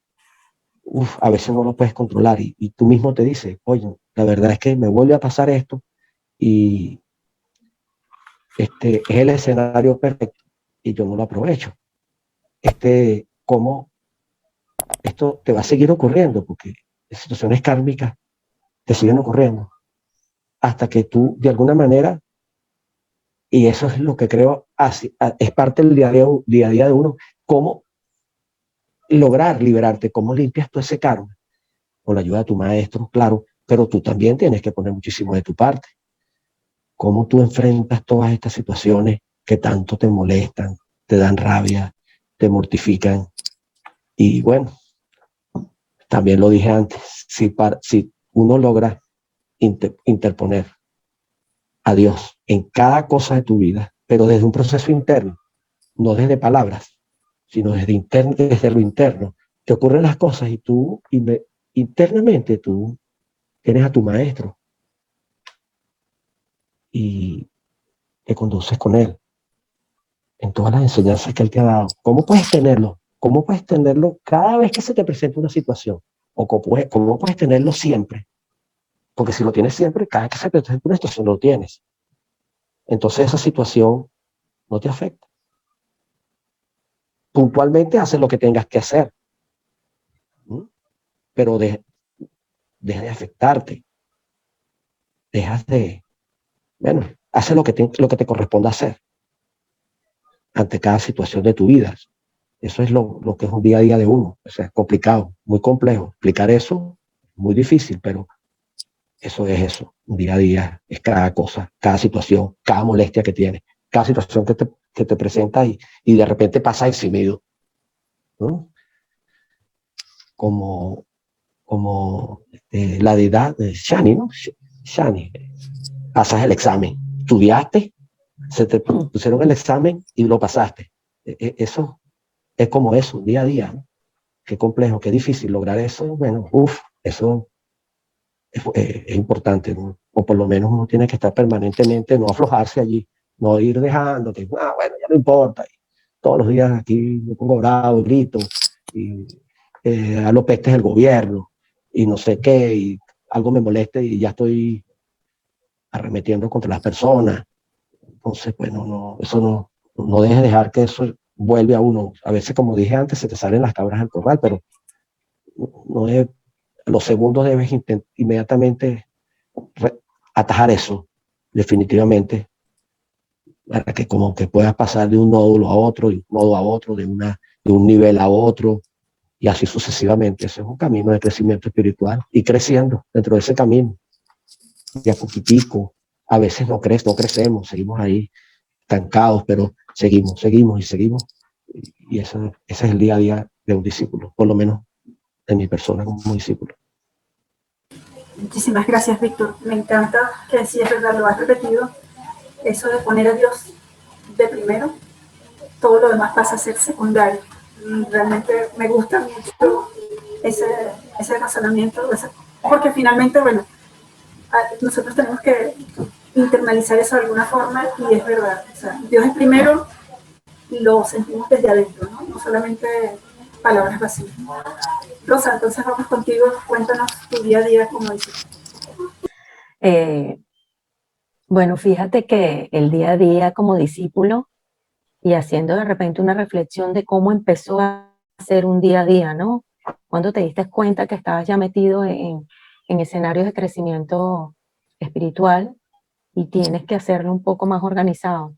A veces no lo puedes controlar y tú mismo te dices, oye, la verdad es que me vuelve a pasar esto y es el escenario perfecto y yo no lo aprovecho. Cómo esto te va a seguir ocurriendo, porque situaciones kármicas te siguen ocurriendo hasta que tú, de alguna manera, y eso es lo que creo, es parte del día a día de uno, cómo lograr liberarte, cómo limpias tú ese karma, con la ayuda de tu maestro, claro, pero tú también tienes que poner muchísimo de tu parte. Cómo tú enfrentas todas estas situaciones que tanto te molestan, te dan rabia, te mortifican. Y bueno, también lo dije antes, si uno logra interponer a Dios en cada cosa de tu vida, pero desde un proceso interno, no desde palabras, sino desde lo interno, te ocurren las cosas y tú internamente tú tienes a tu maestro y te conduces con él en todas las enseñanzas que él te ha dado. ¿Cómo puedes tenerlo? ¿Cómo puedes tenerlo cada vez que se te presenta una situación? ¿O cómo puedes tenerlo siempre? Porque si lo tienes siempre, cada vez que se te presenta una situación lo tienes. Entonces esa situación no te afecta. Puntualmente haces lo que tengas que hacer, ¿no? Pero deja de afectarte. Dejas de, bueno, haces lo que te corresponde hacer ante cada situación de tu vida. Eso es lo que es un día a día de uno. O sea, es complicado, muy complejo. Explicar eso es muy difícil, pero eso es eso. Un día a día es cada cosa, cada situación, cada molestia que tienes, cada situación que te presenta y de repente pasa eximido, ¿no? Como, como la deidad de Shani, ¿no? Shani, pasas el examen, estudiaste, se te pusieron el examen y lo pasaste. Eso es como eso, día a día, ¿no? Qué complejo, qué difícil lograr eso. Bueno, eso es importante, ¿no? O por lo menos uno tiene que estar permanentemente, no aflojarse allí, no ir dejando que, bueno, ya no importa. Y todos los días aquí me pongo bravo, grito, y a los pestes del gobierno, y no sé qué, y algo me moleste y ya estoy arremetiendo contra las personas. Entonces, bueno, no dejes dejar que eso vuelve a uno. A veces, como dije antes, se te salen las cabras al corral, pero no es, a los segundos debes inmediatamente atajar eso, definitivamente, para que como que puedas pasar de un nódulo a otro, de un nodo a otro, de un nivel a otro, y así sucesivamente. Ese es un camino de crecimiento espiritual y creciendo dentro de ese camino, de a poquitico. A veces no crecemos, seguimos ahí estancados, pero seguimos y seguimos. Y ese es el día a día de un discípulo, por lo menos en mi persona como discípulo. Muchísimas gracias, Víctor. Me encanta que si es verdad, lo has repetido, eso de poner a Dios de primero, todo lo demás pasa a ser secundario. Realmente me gusta mucho ese razonamiento, porque finalmente, bueno, nosotros tenemos que internalizar eso de alguna forma y es verdad. O sea, Dios es primero y lo sentimos desde adentro, ¿no? No solamente palabras vacías. Rosa, entonces vamos contigo, cuéntanos tu día a día como dices. Bueno, fíjate que el día a día como discípulo y haciendo de repente una reflexión de cómo empezó a ser un día a día, ¿no? Cuando te diste cuenta que estabas ya metido en escenarios de crecimiento espiritual y tienes que hacerlo un poco más organizado.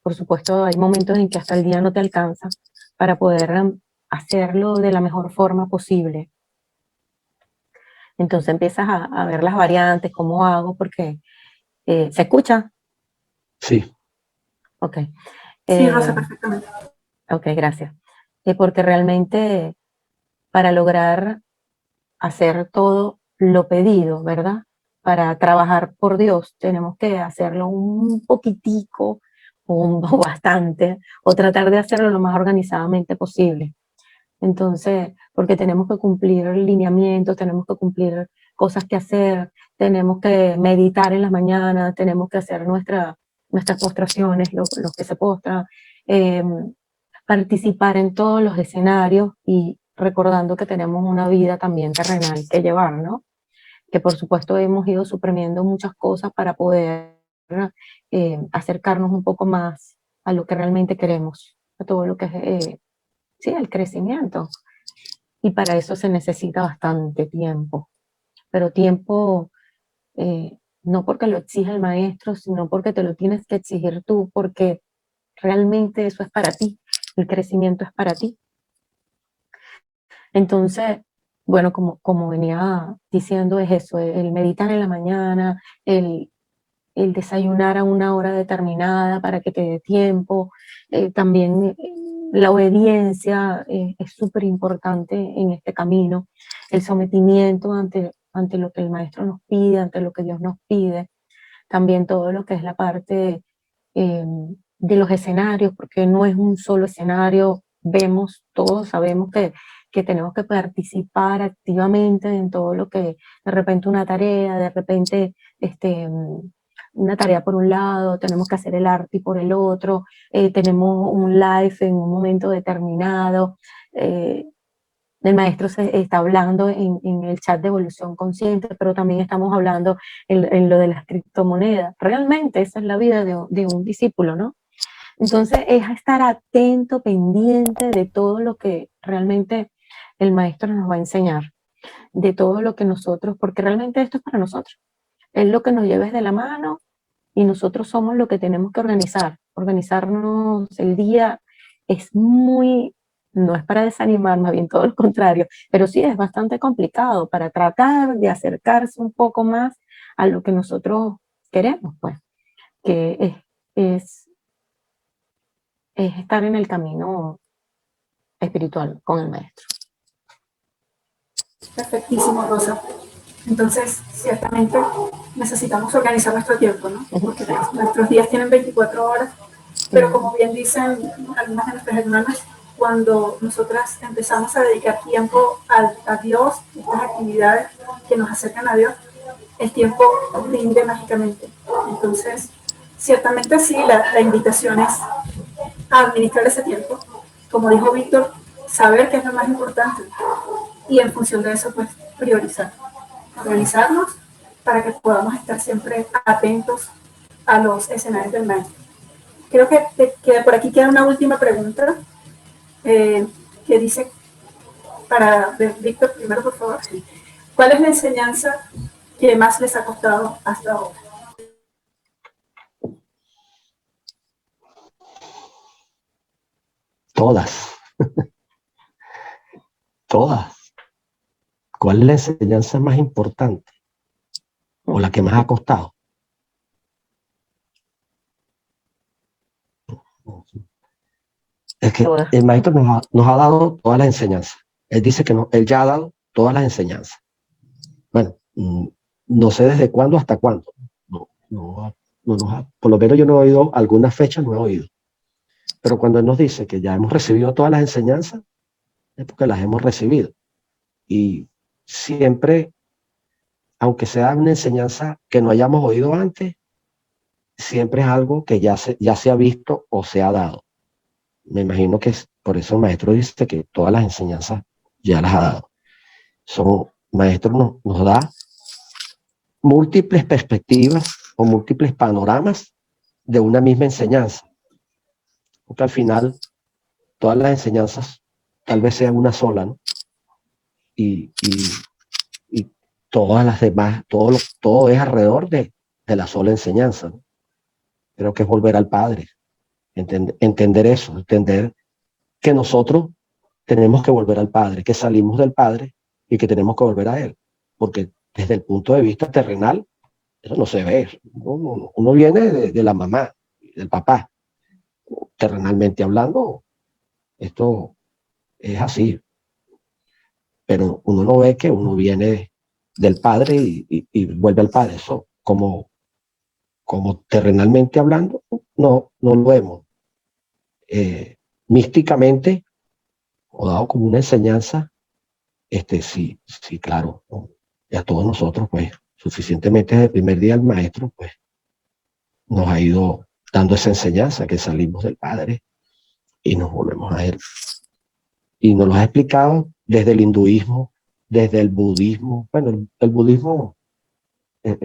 Por supuesto, hay momentos en que hasta el día no te alcanza para poder hacerlo de la mejor forma posible. Entonces empiezas a ver las variantes, cómo hago, porque ¿se escucha? Sí. Ok. Sí, Rosa, perfectamente. Ok, gracias. Porque realmente para lograr hacer todo lo pedido, ¿verdad? Para trabajar por Dios tenemos que hacerlo un poquitico o bastante, o tratar de hacerlo lo más organizadamente posible. Entonces, porque tenemos que cumplir lineamientos, tenemos que cumplir cosas que hacer, tenemos que meditar en las mañanas, tenemos que hacer nuestras postraciones, los que se postran, participar en todos los escenarios y recordando que tenemos una vida también terrenal que llevar, ¿no? Que por supuesto hemos ido suprimiendo muchas cosas para poder acercarnos un poco más a lo que realmente queremos, a todo lo que es, sí, el crecimiento. y para eso se necesita bastante tiempo, pero tiempo no porque lo exija el maestro, sino porque te lo tienes que exigir tú, porque realmente eso es para ti, el crecimiento es para ti. Entonces, bueno, como venía diciendo, es eso, el meditar en la mañana, el desayunar a una hora determinada para que te dé tiempo, también la obediencia es súper importante en este camino, el sometimiento ante lo que el maestro nos pide, ante lo que Dios nos pide, también todo lo que es la parte eh, de los escenarios, porque no es un solo escenario, vemos, todos sabemos que tenemos que participar activamente en todo lo que de repente una tarea, de repente una tarea por un lado, tenemos que hacer el arte por el otro, tenemos un live en un momento determinado. El maestro se está hablando en el chat de evolución consciente, pero también estamos hablando en lo de las criptomonedas. Realmente esa es la vida de un discípulo, ¿no? Entonces es estar atento, pendiente de todo lo que realmente el maestro nos va a enseñar, de todo lo que nosotros, porque realmente esto es para nosotros. Es lo que nos lleves de la mano y nosotros somos lo que tenemos que organizar. Organizarnos el día es muy, no es para desanimar, más bien todo lo contrario, pero sí es bastante complicado para tratar de acercarse un poco más a lo que nosotros queremos, pues, que es, es estar en el camino espiritual con el maestro. Perfectísimo, Rosa. Entonces, ciertamente necesitamos organizar nuestro tiempo, ¿no? Porque nuestros días tienen 24 horas, pero como bien dicen algunas de nuestras hermanas, cuando nosotras empezamos a dedicar tiempo a Dios, estas actividades que nos acercan a Dios, el tiempo rinde mágicamente. Entonces, ciertamente sí, la invitación es a administrar ese tiempo. Como dijo Víctor, saber qué es lo más importante y en función de eso, pues, priorizar, organizarnos para que podamos estar siempre atentos a los escenarios del maestro. Creo que por aquí queda una última pregunta que dice, para Víctor primero, por favor, ¿cuál es la enseñanza que más les ha costado hasta ahora? Todas, todas. ¿Cuál es la enseñanza más importante o la que más ha costado? Es que el maestro nos ha dado todas las enseñanzas. Él dice que no, él ya ha dado todas las enseñanzas. Bueno, no sé desde cuándo hasta cuándo. Por lo menos yo no he oído, algunas fechas no he oído. Pero cuando él nos dice que ya hemos recibido todas las enseñanzas, es porque las hemos recibido. Y siempre, aunque sea una enseñanza que no hayamos oído antes, siempre es algo que ya se ha visto o se ha dado. Me imagino que por eso el maestro dice que todas las enseñanzas ya las ha dado. Maestro nos da múltiples perspectivas o múltiples panoramas de una misma enseñanza. Porque al final todas las enseñanzas tal vez sean una sola, ¿no? Y todas las demás, todo es alrededor de la sola enseñanza, ¿no? Creo que es volver al Padre, entender eso, entender que nosotros tenemos que volver al Padre, que salimos del Padre y que tenemos que volver a Él, porque desde el punto de vista terrenal, eso no se ve. Uno viene de la mamá, del papá. Terrenalmente hablando, esto es así, pero uno no ve que uno viene del Padre y vuelve al Padre. Eso, como terrenalmente hablando, no lo vemos. Místicamente, o dado como una enseñanza, sí, claro, ¿no? Y a todos nosotros, pues, suficientemente desde el primer día el maestro, pues, nos ha ido dando esa enseñanza, que salimos del Padre y nos volvemos a Él. Y nos lo ha explicado desde el hinduismo, desde el budismo. Bueno, el budismo es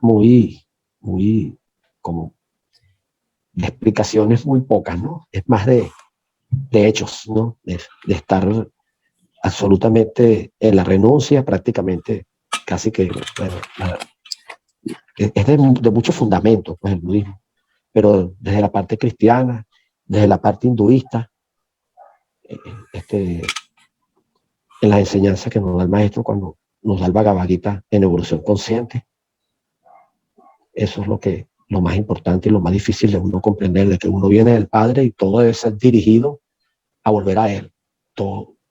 muy, como, de explicaciones muy pocas, ¿no? Es más de hechos, ¿no? De estar absolutamente en la renuncia, prácticamente casi que, bueno, es de muchos fundamentos, pues el budismo, pero desde la parte cristiana, desde la parte hinduista, en las enseñanzas que nos da el maestro cuando nos da el Bhagavad Gita en evolución consciente, eso es lo más importante y lo más difícil de uno comprender, de que uno viene del Padre y todo debe ser dirigido a volver a Él.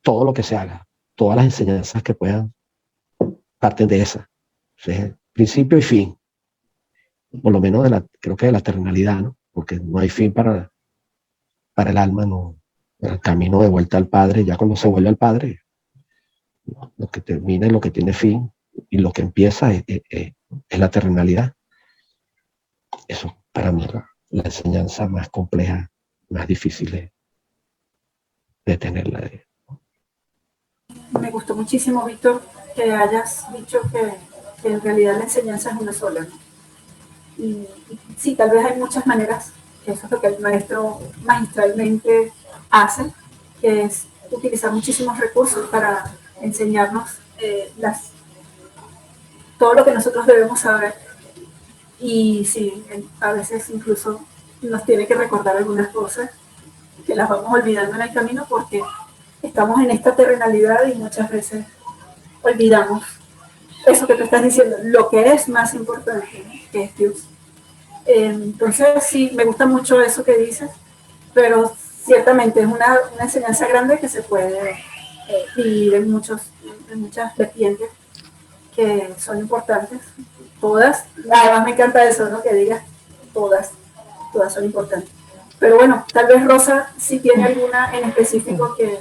Todo lo que se haga, todas las enseñanzas que puedan, parten de esa. O sea, principio y fin. Por lo menos creo que de la eternalidad, ¿no? Porque no hay fin para el alma, no, para el camino de vuelta al Padre. Ya cuando se vuelve al Padre, lo que termina y lo que tiene fin y lo que empieza es la eternalidad. Eso para mí es la enseñanza más compleja, más difícil de tenerla. Me gustó muchísimo, Víctor, que hayas dicho que en realidad la enseñanza es una sola, ¿no? Y sí, tal vez hay muchas maneras, que eso es lo que el maestro magistralmente hace, que es utilizar muchísimos recursos para enseñarnos todo lo que nosotros debemos saber. Y sí, a veces incluso nos tiene que recordar algunas cosas que las vamos olvidando en el camino porque estamos en esta terrenalidad y muchas veces olvidamos eso que tú estás diciendo, lo que es más importante, ¿no? Que es Dios. Entonces sí, me gusta mucho eso que dices, pero ciertamente es una enseñanza grande que se puede dividir en muchas vertientes que son importantes, todas, además me encanta eso, ¿no? Que digas todas son importantes. Pero bueno, tal vez Rosa sí tiene alguna en específico que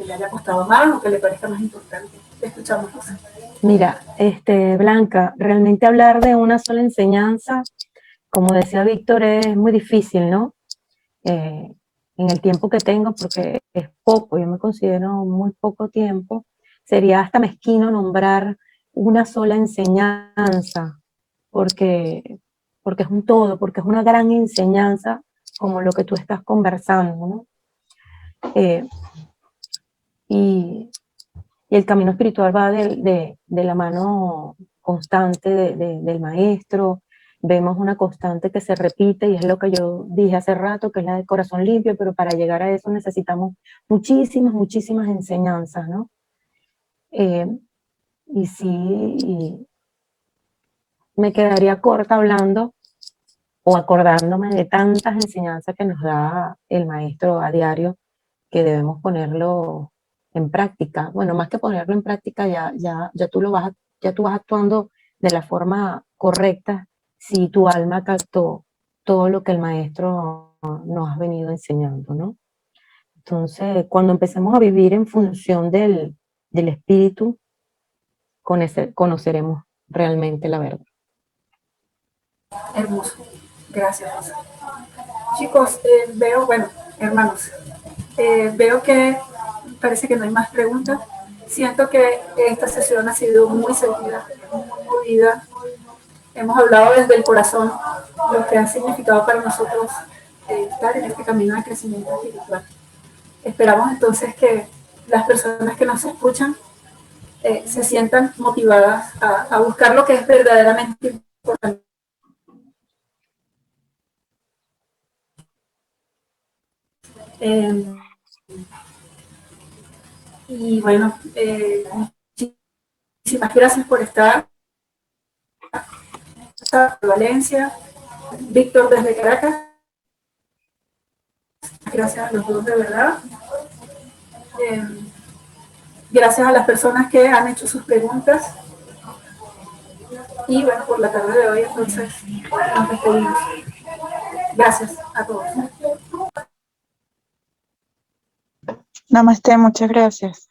le haya costado más o que le parezca más importante. Te escuchamos, Rosa. Mira, Blanca, realmente hablar de una sola enseñanza, como decía Víctor, es muy difícil, ¿no? En el tiempo que tengo, porque es poco, yo me considero muy poco tiempo, sería hasta mezquino nombrar una sola enseñanza, porque es un todo, porque es una gran enseñanza como lo que tú estás conversando, ¿no? Y el camino espiritual va de la mano constante del maestro. Vemos una constante que se repite y es lo que yo dije hace rato, que es la del corazón limpio, pero para llegar a eso necesitamos muchísimas enseñanzas, ¿no? Y sí, me quedaría corta hablando o acordándome de tantas enseñanzas que nos da el maestro a diario, que debemos ponerlo en práctica. Bueno, más que ponerlo en práctica, ya tú vas actuando de la forma correcta si tu alma captó todo lo que el maestro nos ha venido enseñando, ¿no? Entonces, cuando empecemos a vivir en función del espíritu, conoceremos realmente la verdad. Hermoso. Gracias, Rosa. Chicos, veo, bueno, hermanos, veo que parece que no hay más preguntas. Siento que esta sesión ha sido muy sentida, muy movida. Hemos hablado desde el corazón lo que ha significado para nosotros estar en este camino de crecimiento espiritual. Esperamos entonces que las personas que nos escuchan se sientan motivadas a buscar lo que es verdaderamente importante. Y bueno, muchísimas gracias por estar. Valencia, Víctor desde Caracas. Gracias a los dos de verdad. Gracias a las personas que han hecho sus preguntas. Y bueno, por la tarde de hoy entonces nos despedimos. Gracias a todos. Namaste, muchas gracias.